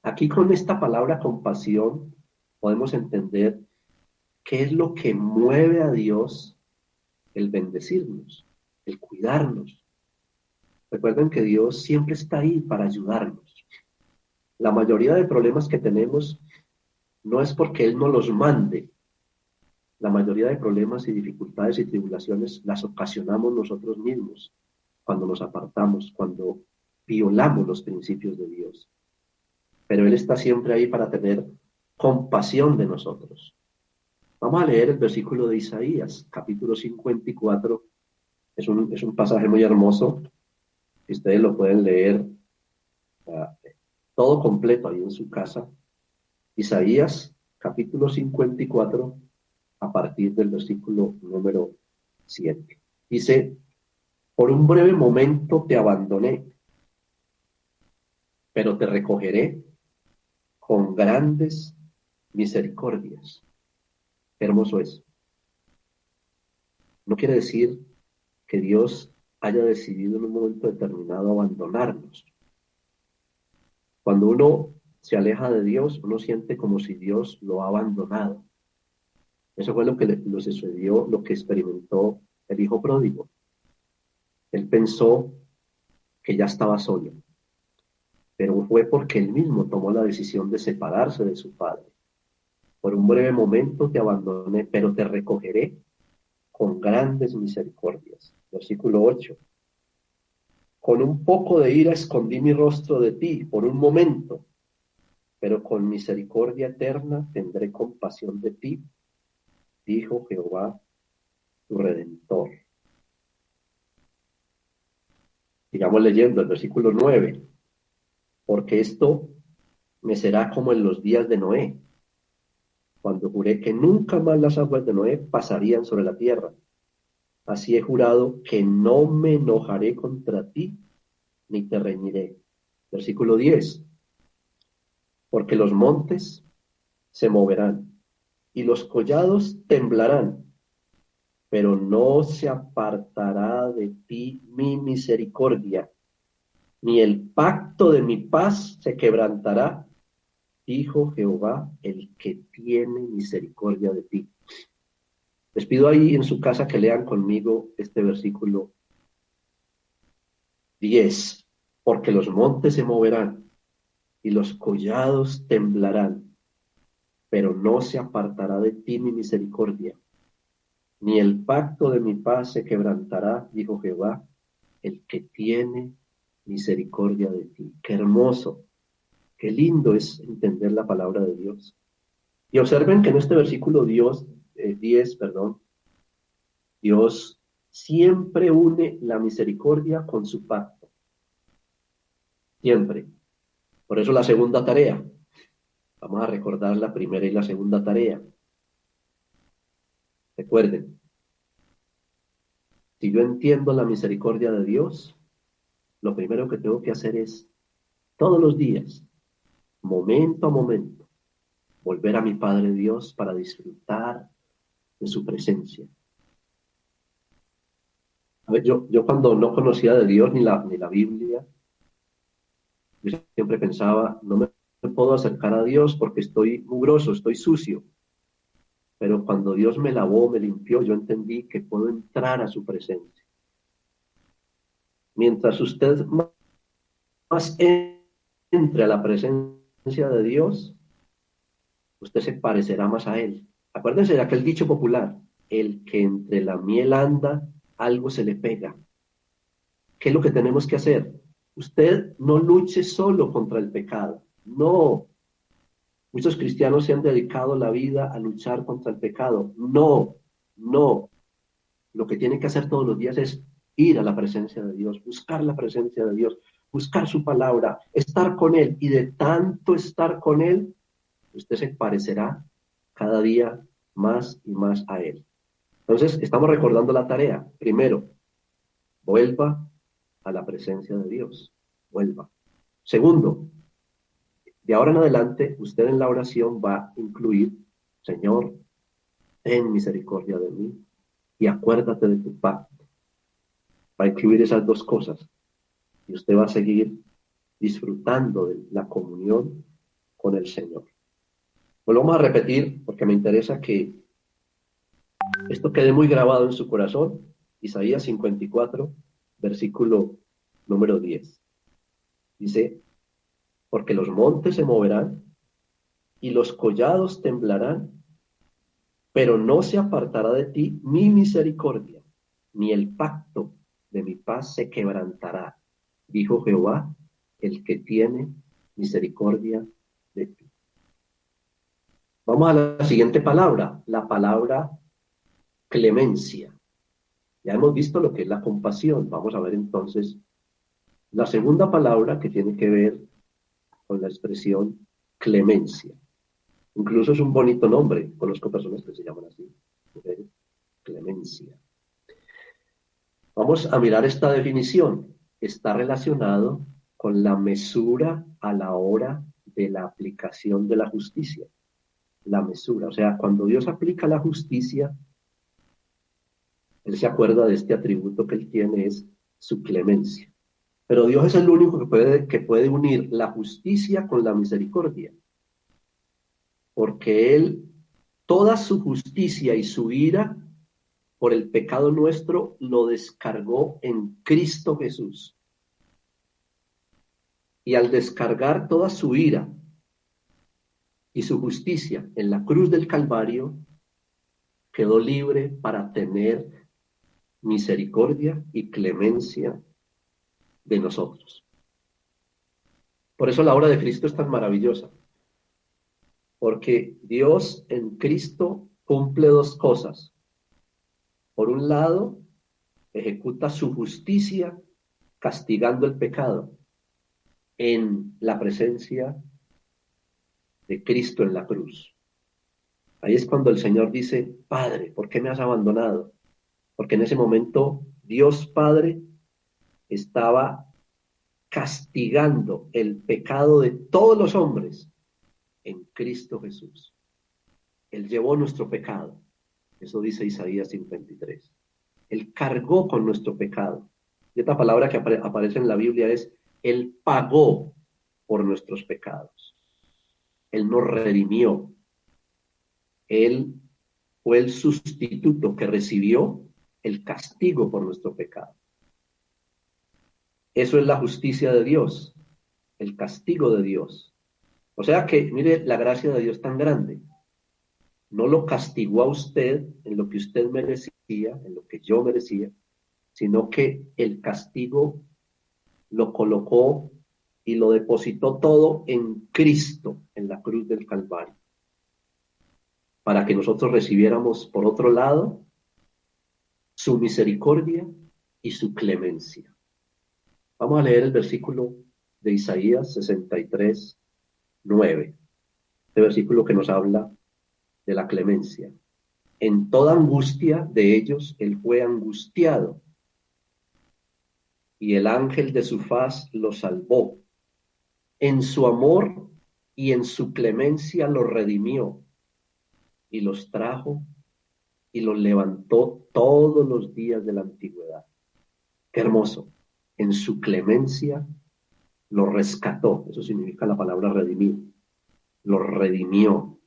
Aquí con esta palabra compasión podemos entender qué es lo que mueve a Dios el bendecirnos, el cuidarnos. Recuerden que Dios siempre está ahí para ayudarnos. La mayoría de problemas que tenemos no es porque Él no los mande. La mayoría de problemas y dificultades y tribulaciones las ocasionamos nosotros mismos cuando nos apartamos, cuando violamos los principios de Dios. Pero Él está siempre ahí para tener compasión de nosotros. Vamos a leer el versículo de Isaías, capítulo 54. Es un pasaje muy hermoso. Ustedes lo pueden leer todo completo ahí en su casa. Isaías, capítulo 54, a partir del versículo número 7. Dice: por un breve momento te abandoné, pero te recogeré con grandes misericordias. Qué hermoso es. No quiere decir que Dios haya decidido en un momento determinado abandonarnos. Cuando uno se aleja de Dios, uno siente como si Dios lo ha abandonado. Eso fue lo que le sucedió, lo que experimentó el hijo pródigo. Él pensó que ya estaba solo, pero fue porque él mismo tomó la decisión de separarse de su padre. Por un breve momento te abandoné, pero te recogeré con grandes misericordias. Versículo 8. Con un poco de ira escondí mi rostro de ti por un momento, pero con misericordia eterna tendré compasión de ti, dijo Jehová, tu Redentor. Sigamos leyendo el versículo 9. Porque esto me será como en los días de Noé, cuando juré que nunca más las aguas de Noé pasarían sobre la tierra. Así he jurado que no me enojaré contra ti, ni te reñiré. Versículo 10. Porque los montes se moverán y los collados temblarán, pero no se apartará de ti mi misericordia, ni el pacto de mi paz se quebrantará, dijo Jehová, el que tiene misericordia de ti. Les pido ahí en su casa que lean conmigo este versículo 10. Porque los montes se moverán y los collados temblarán, pero no se apartará de ti mi misericordia, ni el pacto de mi paz se quebrantará, dijo Jehová, el que tiene misericordia de ti. Qué hermoso, qué lindo es entender la palabra de Dios. Y observen que en este versículo 10, Dios siempre une la misericordia con su pacto. Siempre. Por eso la segunda tarea. Vamos a recordar la primera y la segunda tarea. Recuerden, si yo entiendo la misericordia de Dios, lo primero que tengo que hacer es, todos los días, momento a momento, volver a mi Padre Dios para disfrutar de su presencia. A ver, yo cuando no conocía de Dios ni la Biblia, yo siempre pensaba, no me puedo acercar a Dios porque estoy mugroso, estoy sucio. Pero cuando Dios me lavó, me limpió, yo entendí que puedo entrar a su presencia. Mientras usted más entre a la presencia de Dios, usted se parecerá más a Él. Acuérdense de aquel dicho popular, el que entre la miel anda, algo se le pega. ¿Qué es lo que tenemos que hacer? Usted no luche solo contra el pecado. No. Muchos cristianos se han dedicado la vida a luchar contra el pecado. No, no. Lo que tiene que hacer todos los días es ir a la presencia de Dios, buscar la presencia de Dios, buscar su palabra, estar con Él, y de tanto estar con Él, usted se parecerá cada día más y más a Él. Entonces, estamos recordando la tarea. Primero, vuelva a la presencia de Dios. Vuelva. Segundo, de ahora en adelante, usted en la oración va a incluir, Señor, ten misericordia de mí y acuérdate de tu pacto. Va a incluir esas dos cosas. Y usted va a seguir disfrutando de la comunión con el Señor. Volvamos a repetir, porque me interesa que esto quede muy grabado en su corazón. Isaías 54, versículo número 10. Dice, porque los montes se moverán y los collados temblarán, pero no se apartará de ti mi misericordia, ni el pacto de mi paz se quebrantará, dijo Jehová, el que tiene misericordia de ti. Vamos a la siguiente palabra, la palabra clemencia. Ya hemos visto lo que es la compasión. Vamos a ver entonces la segunda palabra que tiene que ver con la expresión clemencia. Incluso es un bonito nombre. Conozco personas que se llaman así. Clemencia. Vamos a mirar esta definición. Está relacionado con la mesura a la hora de la aplicación de la justicia. La mesura. O sea, cuando Dios aplica la justicia, Él se acuerda de este atributo que Él tiene, es su clemencia. Pero Dios es el único que puede unir la justicia con la misericordia. Porque Él, toda su justicia y su ira por el pecado nuestro, lo descargó en Cristo Jesús. Y al descargar toda su ira y su justicia en la cruz del Calvario, quedó libre para tener misericordia y clemencia de nosotros. Por eso la obra de Cristo es tan maravillosa, porque Dios en Cristo cumple dos cosas. Por un lado, ejecuta su justicia castigando el pecado en la presencia de Cristo en la cruz. Ahí es cuando el Señor dice, Padre, ¿por qué me has abandonado? Porque en ese momento Dios Padre estaba castigando el pecado de todos los hombres en Cristo Jesús. Él llevó nuestro pecado. Eso dice Isaías 53. Él cargó con nuestro pecado. Y otra palabra que aparece en la Biblia es, Él pagó por nuestros pecados. Él nos redimió. Él fue el sustituto que recibió el castigo por nuestro pecado. Eso es la justicia de Dios, el castigo de Dios. O sea que, mire, la gracia de Dios tan grande. No lo castigó a usted en lo que usted merecía, en lo que yo merecía, sino que el castigo lo colocó y lo depositó todo en Cristo, en la cruz del Calvario, para que nosotros recibiéramos, por otro lado, su misericordia y su clemencia. Vamos a leer el versículo de Isaías 63, 9. Este versículo que nos habla de la clemencia. En toda angustia de ellos él fue angustiado, y el ángel de su faz lo salvó. En su amor y en su clemencia los redimió, y los trajo y los levantó todos los días de la antigüedad. Qué hermoso. En su clemencia los rescató. Eso significa la palabra redimir. Los redimió.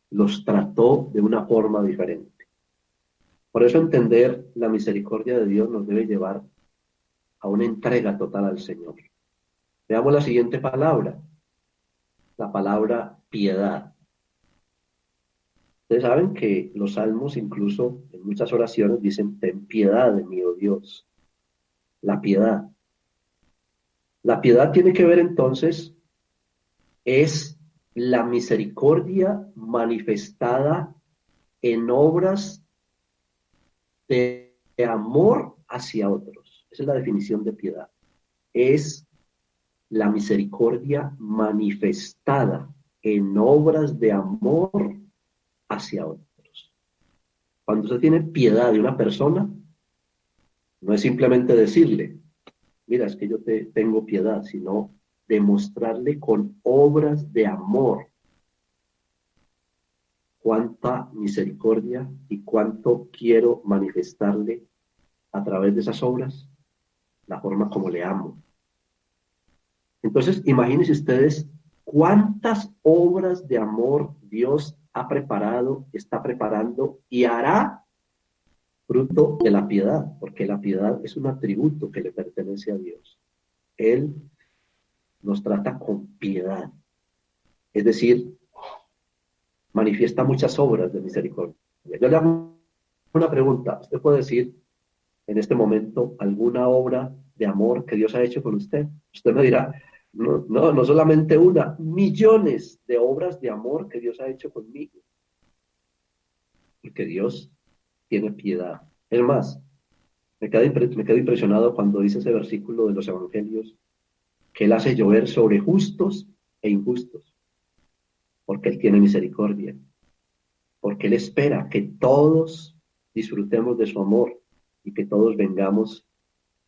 Los trató de una forma diferente. Por eso entender la misericordia de Dios nos debe llevar a una entrega total al Señor. Veamos la siguiente palabra, la palabra piedad. Ustedes saben que los salmos, incluso en muchas oraciones, dicen, ten piedad de mí, oh Dios. La piedad. La piedad tiene que ver entonces, es la misericordia manifestada en obras de amor hacia otros. Esa es la definición de piedad. Es la misericordia manifestada en obras de amor hacia otros. Cuando usted tiene piedad de una persona, no es simplemente decirle, mira, es que yo te tengo piedad, sino demostrarle con obras de amor cuánta misericordia y cuánto quiero manifestarle a través de esas obras, la forma como le amo. Entonces, imagínense ustedes cuántas obras de amor Dios ha preparado, está preparando y hará fruto de la piedad, porque la piedad es un atributo que le pertenece a Dios. Él nos trata con piedad, es decir, manifiesta muchas obras de misericordia. Yo le hago una pregunta, ¿usted puede decir en este momento alguna obra de amor que Dios ha hecho con usted? Usted me dirá, no solamente una, millones de obras de amor que Dios ha hecho conmigo. Porque Dios tiene piedad. Es más, me quedo impresionado cuando dice ese versículo de los evangelios, que Él hace llover sobre justos e injustos, porque Él tiene misericordia, porque Él espera que todos disfrutemos de su amor y que todos vengamos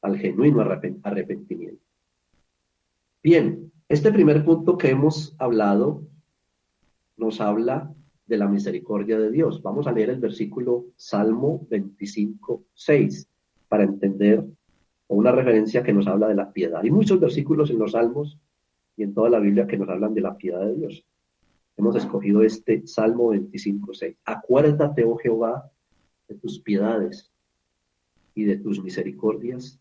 al genuino arrepentimiento. Bien, este primer punto que hemos hablado nos habla de la misericordia de Dios. Vamos a leer el versículo Salmo 25:6 para entender una referencia que nos habla de la piedad. Hay muchos versículos en los Salmos y en toda la Biblia que nos hablan de la piedad de Dios. Hemos escogido este Salmo 25:6. Acuérdate, oh Jehová, de tus piedades y de tus misericordias.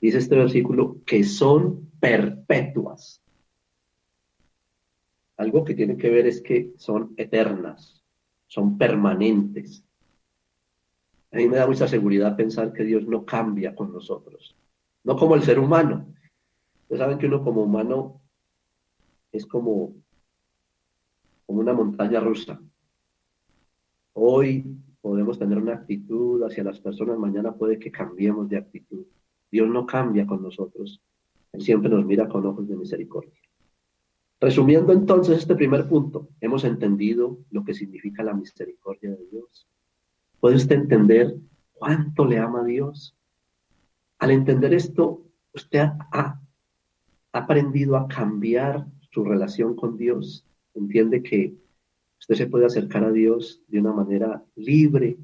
Dice este versículo que son perpetuas. Algo que tiene que ver es que son eternas, son permanentes. A mí me da mucha seguridad pensar que Dios no cambia con nosotros, no como el ser humano. Ustedes saben que uno como humano es como una montaña rusa. Hoy podemos tener una actitud hacia las personas, mañana puede que cambiemos de actitud. Dios no cambia con nosotros, Él siempre nos mira con ojos de misericordia. Resumiendo entonces este primer punto, hemos entendido lo que significa la misericordia de Dios. ¿Puede usted entender cuánto le ama a Dios? Al entender esto, usted ha aprendido a cambiar su relación con Dios. Entiende que usted se puede acercar a Dios de una manera libre,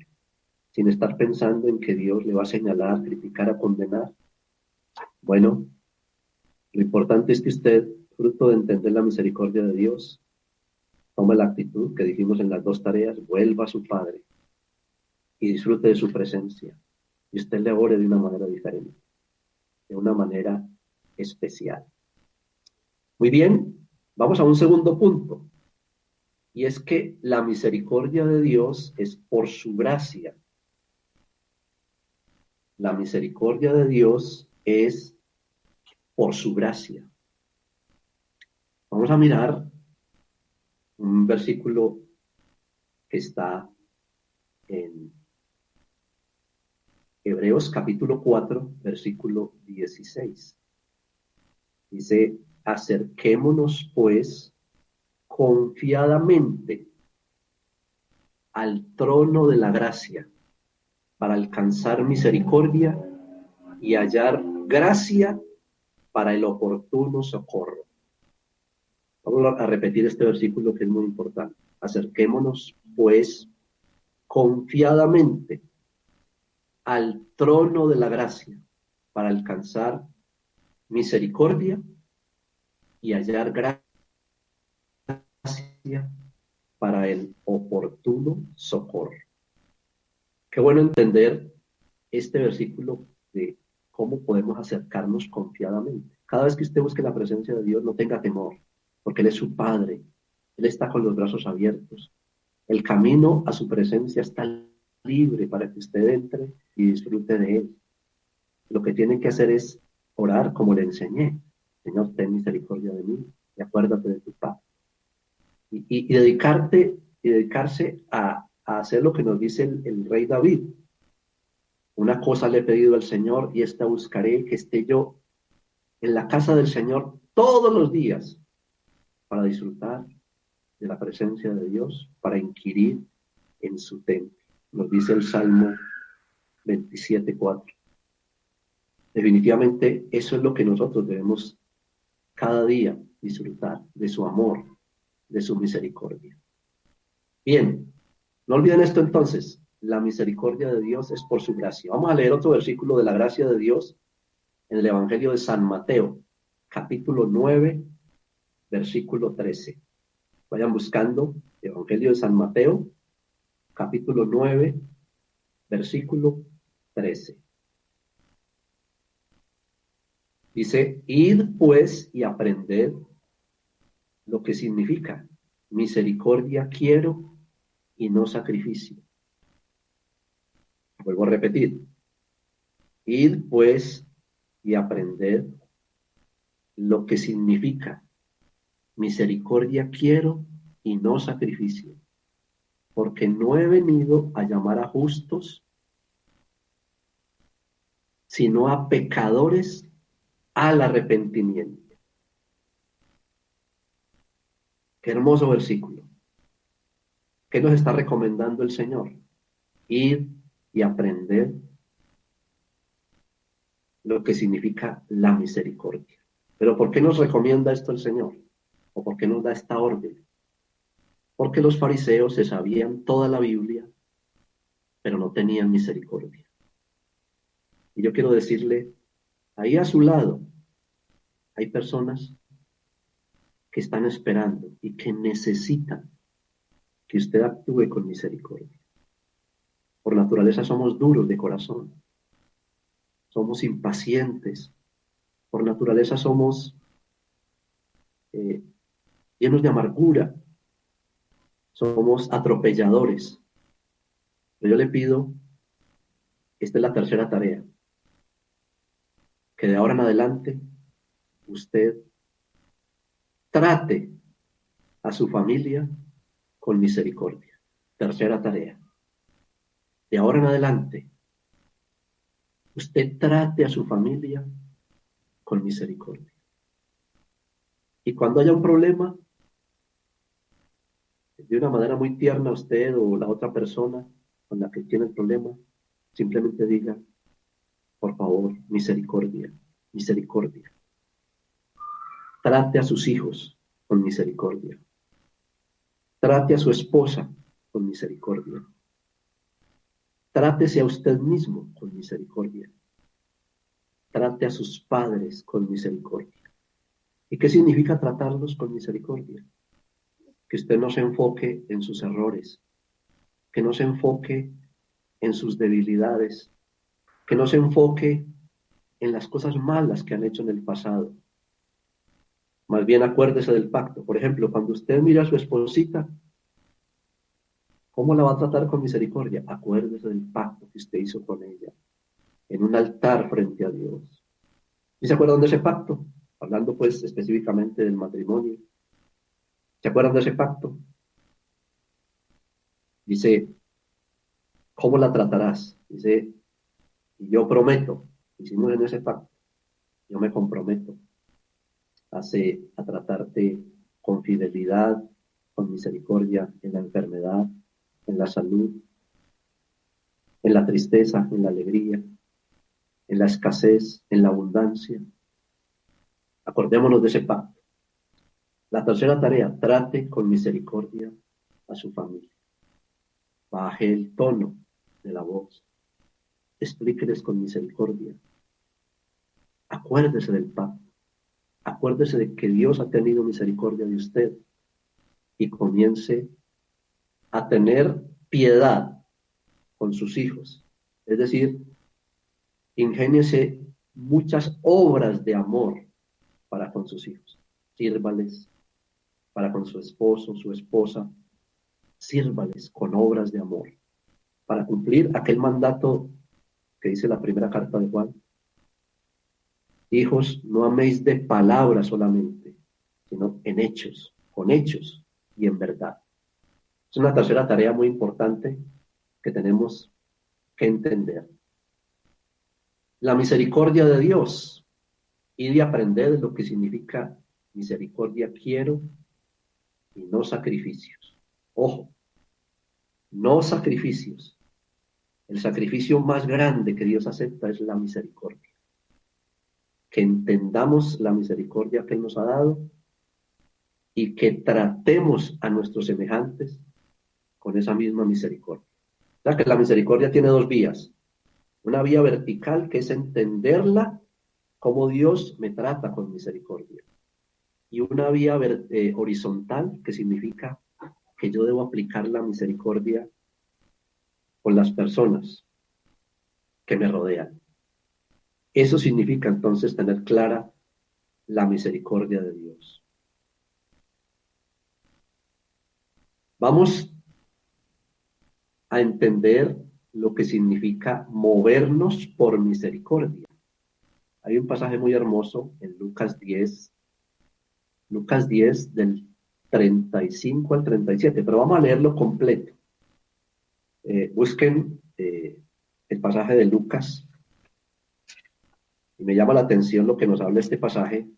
sin estar pensando en que Dios le va a señalar, criticar, a condenar. Bueno, lo importante es que usted, fruto de entender la misericordia de Dios, tome la actitud que dijimos en las dos tareas, vuelva a su Padre y disfrute de su presencia. Y usted le ore de una manera diferente, de una manera especial. Muy bien, vamos a un segundo punto. Y es que la misericordia de Dios es por su gracia. La misericordia de Dios es por su gracia. Vamos a mirar un versículo que está en Hebreos capítulo 4, versículo 16. Dice, acerquémonos pues confiadamente al trono de la gracia para alcanzar misericordia y hallar gracia para el oportuno socorro. Vamos a repetir este versículo que es muy importante. Acerquémonos pues confiadamente al trono de la gracia para alcanzar misericordia y hallar gracia para el oportuno socorro. Qué bueno entender este versículo de cómo podemos acercarnos confiadamente. Cada vez que usted busque la presencia de Dios, no tenga temor, porque Él es su Padre. Él está con los brazos abiertos. El camino a su presencia está libre para que usted entre y disfrute de Él. Lo que tiene que hacer es orar como le enseñé. Señor, ten misericordia de mí y acuérdate de tu paz. Y dedicarse a hacer lo que nos dice el rey David. Una cosa le he pedido al Señor y esta buscaré, que esté yo en la casa del Señor todos los días para disfrutar de la presencia de Dios, para inquirir en su templo. Nos dice el Salmo 27:4. Definitivamente eso es lo que nosotros debemos cada día disfrutar, de su amor, de su misericordia. Bien, no olviden esto entonces, la misericordia de Dios es por su gracia. Vamos a leer otro versículo de la gracia de Dios en el Evangelio de San Mateo, capítulo 9, versículo 13. Vayan buscando Evangelio de San Mateo, capítulo 9, versículo 13. Dice, id pues y aprended lo que significa misericordia quiero y no sacrificio. Vuelvo a repetir, id pues y aprended lo que significa misericordia quiero y no sacrificio, porque no he venido a llamar a justos, sino a pecadores al arrepentimiento. Qué hermoso versículo. ¿Qué nos está recomendando el Señor? Ir y aprender lo que significa la misericordia. Pero ¿por qué nos recomienda esto el Señor? ¿O por qué nos da esta orden? Porque los fariseos se sabían toda la Biblia, pero no tenían misericordia. Y yo quiero decirle, ahí a su lado hay personas que están esperando y que necesitan que usted actúe con misericordia. Por naturaleza somos duros de corazón, somos impacientes, por naturaleza somos llenos de amargura, somos atropelladores. Pero yo le pido, esta es la tercera tarea, que de ahora en adelante usted trate a su familia con misericordia. Tercera tarea. De ahora en adelante, usted trate a su familia con misericordia. Y cuando haya un problema, de una manera muy tierna usted o la otra persona con la que tiene el problema, simplemente diga, por favor, misericordia, misericordia. Trate a sus hijos con misericordia. Trate a su esposa con misericordia. Trátese a usted mismo con misericordia. Trate a sus padres con misericordia. ¿Y qué significa tratarlos con misericordia? Que usted no se enfoque en sus errores, que no se enfoque en sus debilidades, que no se enfoque en las cosas malas que han hecho en el pasado. Más bien acuérdese del pacto. Por ejemplo, cuando usted mira a su esposita, ¿cómo la va a tratar con misericordia? Acuérdese del pacto que usted hizo con ella, en un altar frente a Dios. ¿Y se acuerdan de ese pacto? Hablando pues específicamente del matrimonio. ¿Se acuerdan de ese pacto? Dice, ¿cómo la tratarás? Dice, yo prometo, hicimos en ese pacto, yo me comprometo a tratarte con fidelidad, con misericordia en la enfermedad, en la salud, en la tristeza, en la alegría, en la escasez, en la abundancia. Acordémonos de ese pacto. La tercera tarea, trate con misericordia a su familia. Baje el tono de la voz. Explíqueles con misericordia. Acuérdese del pacto. Acuérdese de que Dios ha tenido misericordia de usted y comience a tener piedad con sus hijos. Es decir, ingéniese muchas obras de amor para con sus hijos. Sírvales para con su esposo, su esposa. Sírvales con obras de amor para cumplir aquel mandato que dice la primera carta de Juan. Hijos, no améis de palabras solamente, sino en hechos, con hechos y en verdad. Es una tercera tarea muy importante que tenemos que entender. La misericordia de Dios y de aprender lo que significa misericordia quiero y no sacrificios. Ojo, no sacrificios. El sacrificio más grande que Dios acepta es la misericordia. Que entendamos la misericordia que Él nos ha dado y que tratemos a nuestros semejantes con esa misma misericordia. O sea que la misericordia tiene dos vías. Una vía vertical, que es entenderla como Dios me trata con misericordia. Y una vía horizontal, que significa que yo debo aplicar la misericordia con las personas que me rodean. Eso significa entonces tener clara la misericordia de Dios. Vamos a entender lo que significa movernos por misericordia. Hay un pasaje muy hermoso en Lucas 10 del 35 al 37, pero vamos a leerlo completo. Busquen el pasaje de Lucas, y me llama la atención lo que nos habla este pasaje,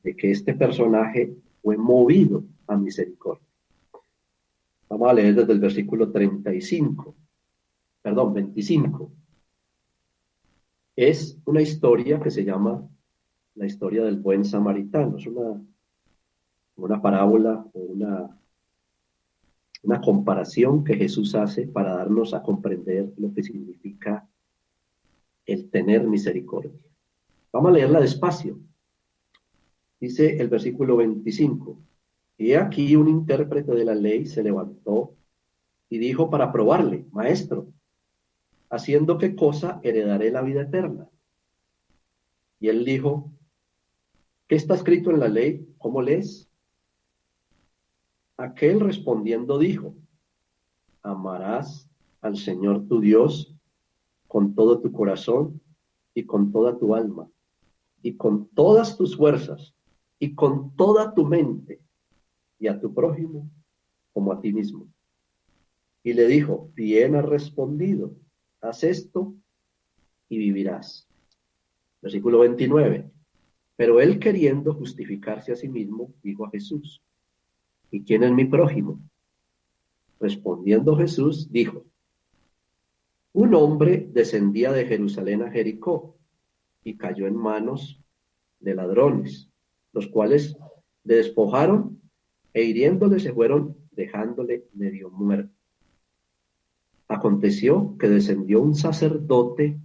de que este personaje fue movido a misericordia. Vamos a leer desde el versículo 25. Es una historia que se llama la historia del buen samaritano. Es una parábola o una comparación que Jesús hace para darnos a comprender lo que significa el tener misericordia. Vamos a leerla despacio. Dice el versículo 25. Y aquí un intérprete de la ley se levantó y dijo para probarle: Maestro, ¿haciendo qué cosa heredaré la vida eterna? Y él dijo: ¿qué está escrito en la ley? ¿Cómo lees? Aquel respondiendo dijo: amarás al Señor tu Dios con todo tu corazón y con toda tu alma y con todas tus fuerzas y con toda tu mente, y a tu prójimo como a ti mismo. Y le dijo: bien has respondido, haz esto y vivirás. Versículo 29. Pero él, queriendo justificarse a sí mismo, dijo a Jesús: ¿y quién es mi prójimo? Respondiendo Jesús, dijo: un hombre descendía de Jerusalén a Jericó y cayó en manos de ladrones, los cuales le despojaron e hiriéndole se fueron, dejándole medio muerto. Aconteció que descendió un sacerdote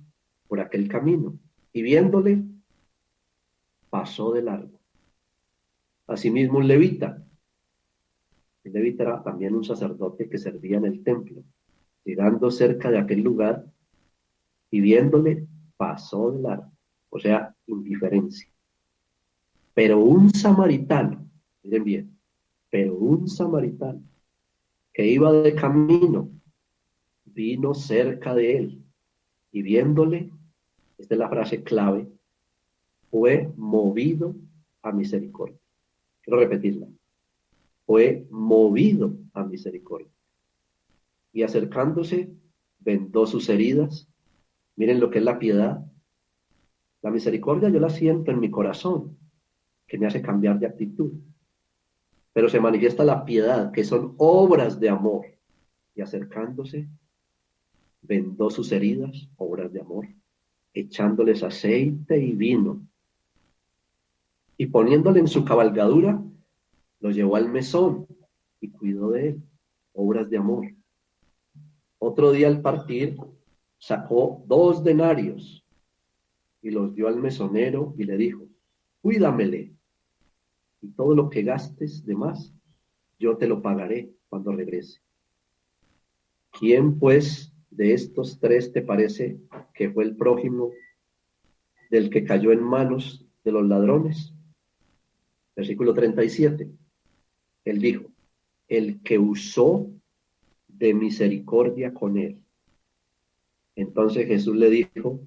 por aquel camino y viéndole pasó de largo. Asimismo un levita. El levita era también un sacerdote que servía en el templo. Llegando cerca de aquel lugar y viéndole pasó de largo. O sea, indiferencia. Pero un samaritano, miren bien, pero un samaritano que iba de camino vino cerca de él y viéndole, esta es la frase clave, fue movido a misericordia. Quiero repetirla. Fue movido a misericordia. Y acercándose, vendó sus heridas. Miren lo que es la piedad. La misericordia yo la siento en mi corazón, que me hace cambiar de actitud. Pero se manifiesta la piedad, que son obras de amor. Y acercándose, vendó sus heridas, obras de amor, echándoles aceite y vino. Y poniéndole en su cabalgadura, lo llevó al mesón y cuidó de él, obras de amor. Otro día al partir, sacó 2 denarios y los dio al mesonero y le dijo: cuídamele, y todo lo que gastes de más, yo te lo pagaré cuando regrese. ¿Quién pues de estos 3 te parece que fue el prójimo del que cayó en manos de los ladrones? Versículo 37. Él dijo: el que usó de misericordia con él. Entonces Jesús le dijo: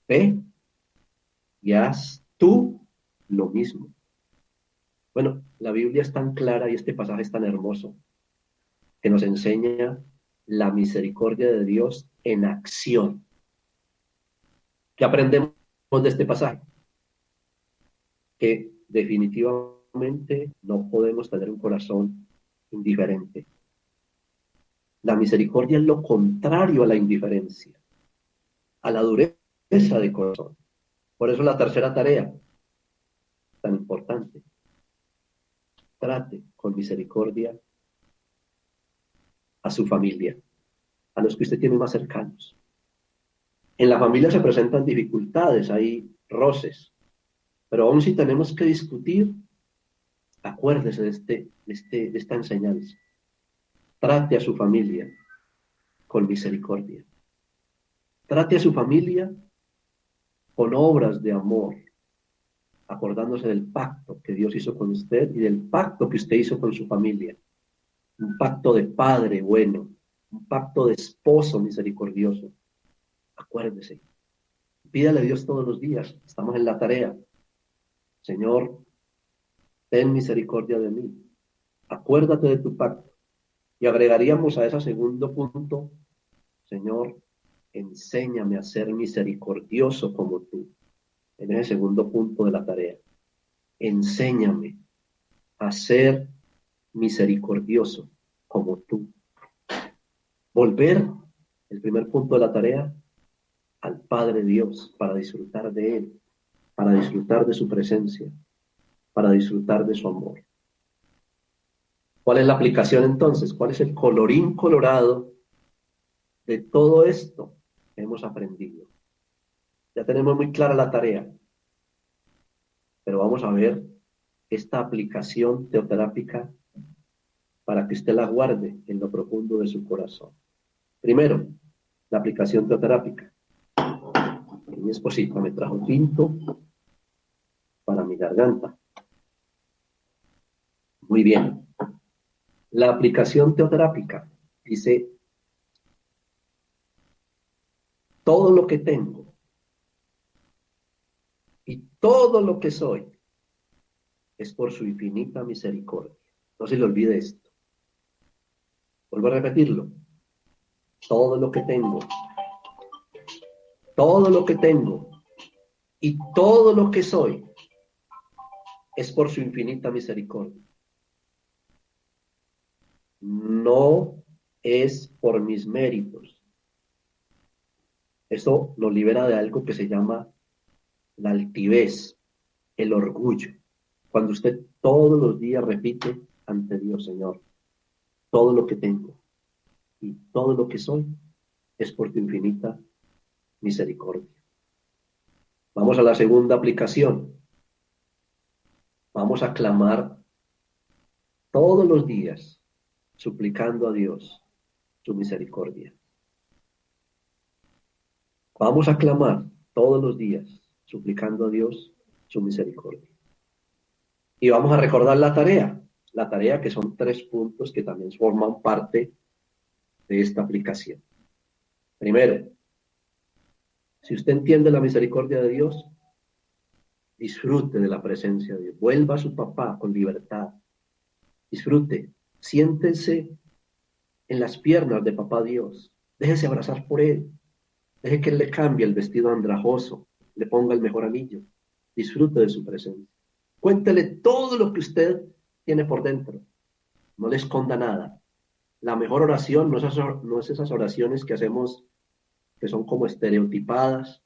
ve y haz tú lo mismo. Bueno, la Biblia es tan clara y este pasaje es tan hermoso que nos enseña la misericordia de Dios en acción. ¿Qué aprendemos de este pasaje, que definitivamente no podemos tener un corazón indiferente. La misericordia es lo contrario a la indiferencia, a la dureza de corazón. Por eso la tercera tarea, tan importante, trate con misericordia a su familia, a los que usted tiene más cercanos. En la familia se presentan dificultades, hay roces, pero aún si tenemos que discutir, acuérdese de esta enseñanza. Trate a su familia con misericordia. Trate a su familia con obras de amor, acordándose del pacto que Dios hizo con usted y del pacto que usted hizo con su familia. Un pacto de padre bueno, un pacto de esposo misericordioso. Acuérdese. Pídale a Dios todos los días. Estamos en la tarea. Señor, ten misericordia de mí. Acuérdate de tu pacto. Y agregaríamos a ese segundo punto, Señor, enséñame a ser misericordioso como tú. En ese segundo punto de la tarea. Enséñame a ser misericordioso como tú. Volver, el primer punto de la tarea, al Padre Dios para disfrutar de Él, para disfrutar de su presencia, para disfrutar de su amor. ¿Cuál es la aplicación entonces? ¿Cuál es el colorín colorado de todo esto que hemos aprendido? Ya tenemos muy clara la tarea, pero vamos a ver esta aplicación teoterápica para que usted la guarde en lo profundo de su corazón. Primero, la aplicación teoterápica. Mi esposita me trajo tinto para mi garganta. Muy bien. La aplicación teoterápica dice, todo lo que tengo y todo lo que soy es por su infinita misericordia. No se le olvide esto. Vuelvo a repetirlo. Todo lo que tengo y todo lo que soy es por su infinita misericordia. No es por mis méritos. Eso nos libera de algo que se llama la altivez, el orgullo. Cuando usted todos los días repite ante Dios, Señor, todo lo que tengo y todo lo que soy es por tu infinita misericordia. Vamos a la segunda aplicación. Vamos a clamar todos los días, suplicando a Dios su misericordia. Vamos a clamar todos los días, suplicando a Dios su misericordia. Y vamos a recordar la tarea que son 3 puntos que también forman parte de esta aplicación. Primero, si usted entiende la misericordia de Dios, disfrute de la presencia de Dios. Vuelva a su papá con libertad. Disfrute. Siéntese en las piernas de papá Dios. Déjese abrazar por él. Deje que él le cambie el vestido andrajoso, le ponga el mejor anillo. Disfrute de su presencia. Cuéntele todo lo que usted tiene por dentro. No le esconda nada. La mejor oración no es esas oraciones que hacemos que son como estereotipadas,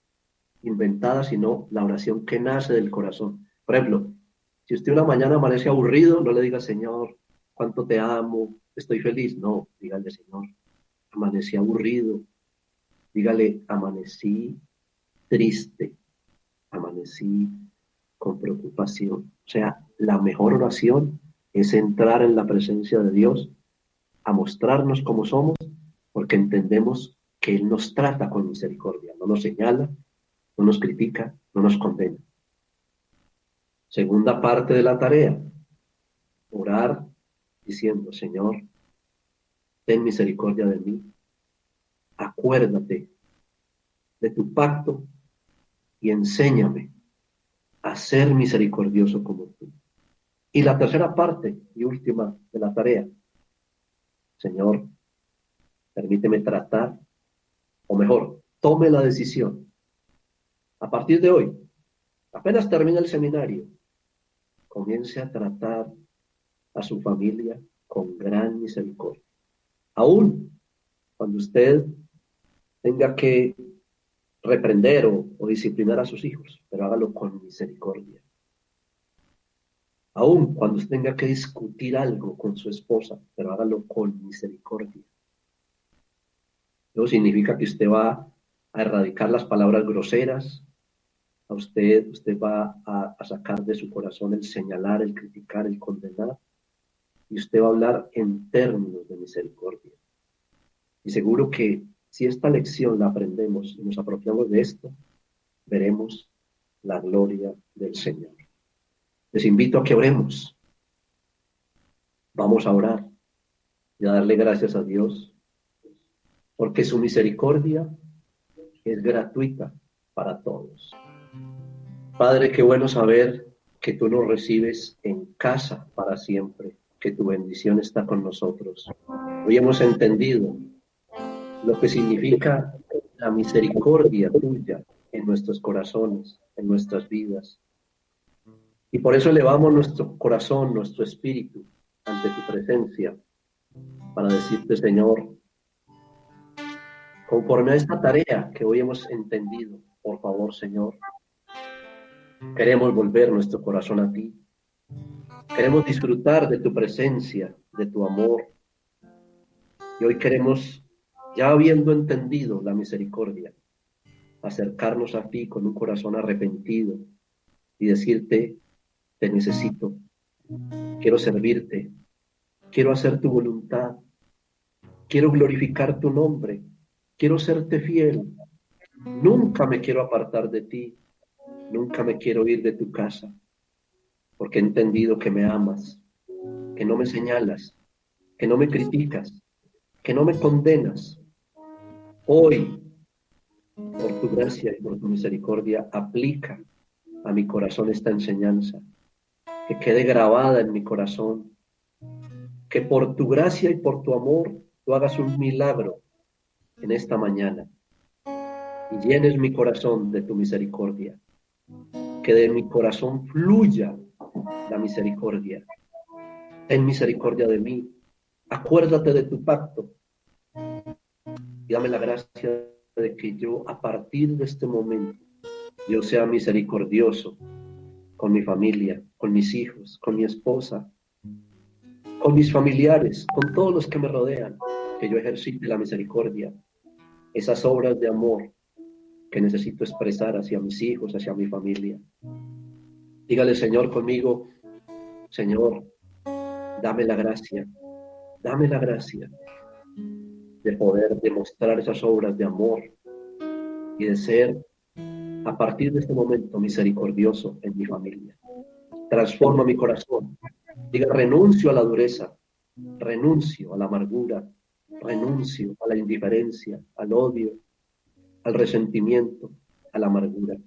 inventadas, sino la oración que nace del corazón. Por ejemplo, si usted una mañana amanece aburrido, no le diga, Señor, cuánto te amo, estoy feliz. No, dígale, Señor, amanecí aburrido. Dígale, amanecí triste, amanecí con preocupación. O sea, la mejor oración es entrar en la presencia de Dios, a mostrarnos como somos, porque entendemos que Él nos trata con misericordia, no nos señala, no nos critica, no nos condena. Segunda parte de la tarea, orar diciendo, Señor, ten misericordia de mí, acuérdate de tu pacto y enséñame a ser misericordioso como tú. Y la tercera parte y última de la tarea, Señor, permíteme tratar, o mejor, tome la decisión A partir de hoy, apenas termine el seminario, comience a tratar a su familia con gran misericordia. Aún cuando usted tenga que reprender o disciplinar a sus hijos, pero hágalo con misericordia. Aún cuando usted tenga que discutir algo con su esposa, pero hágalo con misericordia. Eso significa que usted va a erradicar las palabras groseras, usted va a sacar de su corazón el señalar, el criticar, el condenar, y usted va a hablar en términos de misericordia. Y seguro que si esta lección la aprendemos y nos apropiamos de esto, veremos la gloria del Señor. Les invito a que oremos. Vamos a orar y a darle gracias a Dios, porque su misericordia es gratuita para todos. Padre, qué bueno saber que tú nos recibes en casa para siempre, que tu bendición está con nosotros. Hoy hemos entendido lo que significa la misericordia tuya en nuestros corazones, en nuestras vidas. Y por eso elevamos nuestro corazón, nuestro espíritu ante tu presencia, para decirte, Señor, conforme a esta tarea que hoy hemos entendido, por favor, Señor, queremos volver nuestro corazón a ti. Queremos disfrutar de tu presencia, de tu amor. Y hoy queremos, ya habiendo entendido la misericordia, acercarnos a ti con un corazón arrepentido y decirte, te necesito, quiero servirte, quiero hacer tu voluntad, quiero glorificar tu nombre, quiero serte fiel, nunca me quiero apartar de ti, nunca me quiero ir de tu casa, porque he entendido que me amas, que no me señalas, que no me criticas, que no me condenas. Hoy, por tu gracia y por tu misericordia, aplica a mi corazón esta enseñanza, que quede grabada en mi corazón, que por tu gracia y por tu amor tú hagas un milagro en esta mañana y llenes mi corazón de tu misericordia, que de mi corazón fluya la misericordia. Ten misericordia de mí, acuérdate de tu pacto y dame la gracia de que yo a partir de este momento yo sea misericordioso con mi familia, con mis hijos, con mi esposa, con mis familiares, con todos los que me rodean, que yo ejercite la misericordia, esas obras de amor que necesito expresar hacia mis hijos, hacia mi familia. Dígale, Señor, conmigo, Señor, dame la gracia de poder demostrar esas obras de amor y de ser, a partir de este momento, misericordioso en mi familia. Transforma mi corazón. Diga, renuncio a la dureza, renuncio a la amargura, renuncio a la indiferencia, al odio, al resentimiento, a la amargura.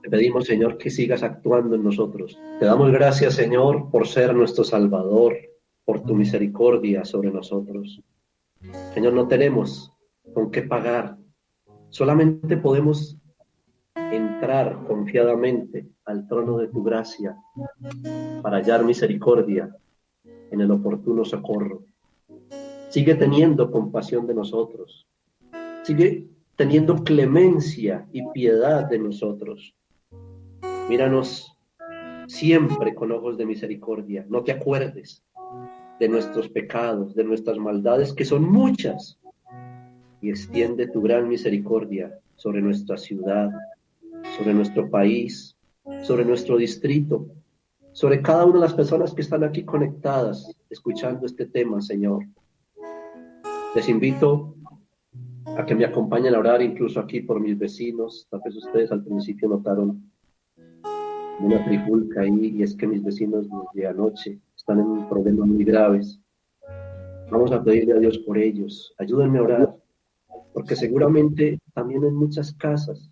Te pedimos, Señor, que sigas actuando en nosotros. Te damos gracias, Señor, por ser nuestro Salvador, por tu misericordia sobre nosotros. Señor, no tenemos con qué pagar. Solamente podemos entrar confiadamente al trono de tu gracia para hallar misericordia en el oportuno socorro. Sigue teniendo compasión de nosotros. Sigue teniendo clemencia y piedad de nosotros. Míranos siempre con ojos de misericordia. No te acuerdes de nuestros pecados, de nuestras maldades, que son muchas, y extiende tu gran misericordia sobre nuestra ciudad, sobre nuestro país, sobre nuestro distrito, sobre cada una de las personas que están aquí conectadas, escuchando este tema, Señor. Les invito a que me acompañen a orar, incluso aquí por mis vecinos. Tal vez ustedes al principio notaron una trifulca ahí, y es que mis vecinos desde anoche están en problemas muy graves. Vamos a pedirle a Dios por ellos. Ayúdenme a orar, porque seguramente también en muchas casas,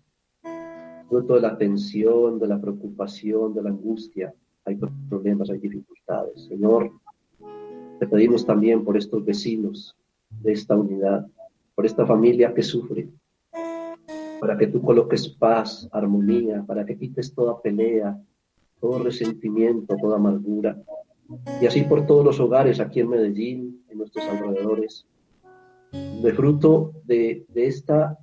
fruto de la tensión, de la preocupación, de la angustia, hay problemas, hay dificultades. Señor, te pedimos también por estos vecinos de esta unidad, por esta familia que sufre. para que tú coloques paz, armonía, para que quites toda pelea, todo resentimiento, toda amargura. Y así por todos los hogares aquí en Medellín, en nuestros alrededores, de fruto de esta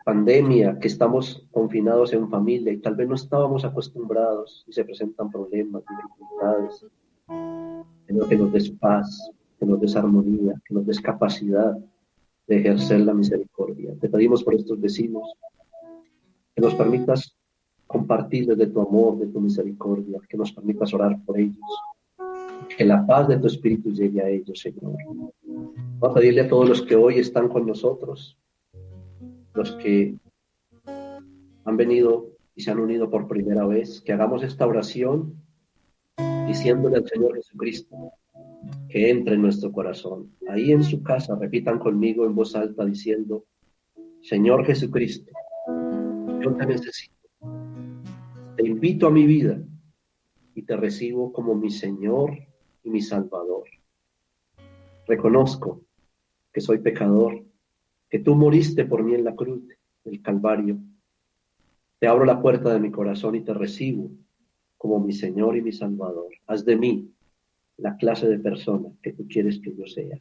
pandemia, que estamos confinados en familia y tal vez no estábamos acostumbrados y se presentan problemas, dificultades. Señor, que nos des paz, que nos des armonía, que nos des capacidad de ejercer la misericordia. Te pedimos por estos vecinos que nos permitas compartirles de tu amor, de tu misericordia, que nos permitas orar por ellos, que la paz de tu Espíritu llegue a ellos, Señor. Voy a pedirle a todos los que hoy están con nosotros, los que han venido y se han unido por primera vez, que hagamos esta oración diciéndole al Señor Jesucristo que entre en nuestro corazón. Ahí en su casa repitan conmigo en voz alta diciendo: Señor Jesucristo, yo te necesito, te invito a mi vida y te recibo como mi Señor y mi Salvador. Reconozco que soy pecador, que tú moriste por mí en la cruz del Calvario. Te abro la puerta de mi corazón y te recibo como mi Señor y mi Salvador. Haz de mí la clase de persona que tú quieres que yo sea.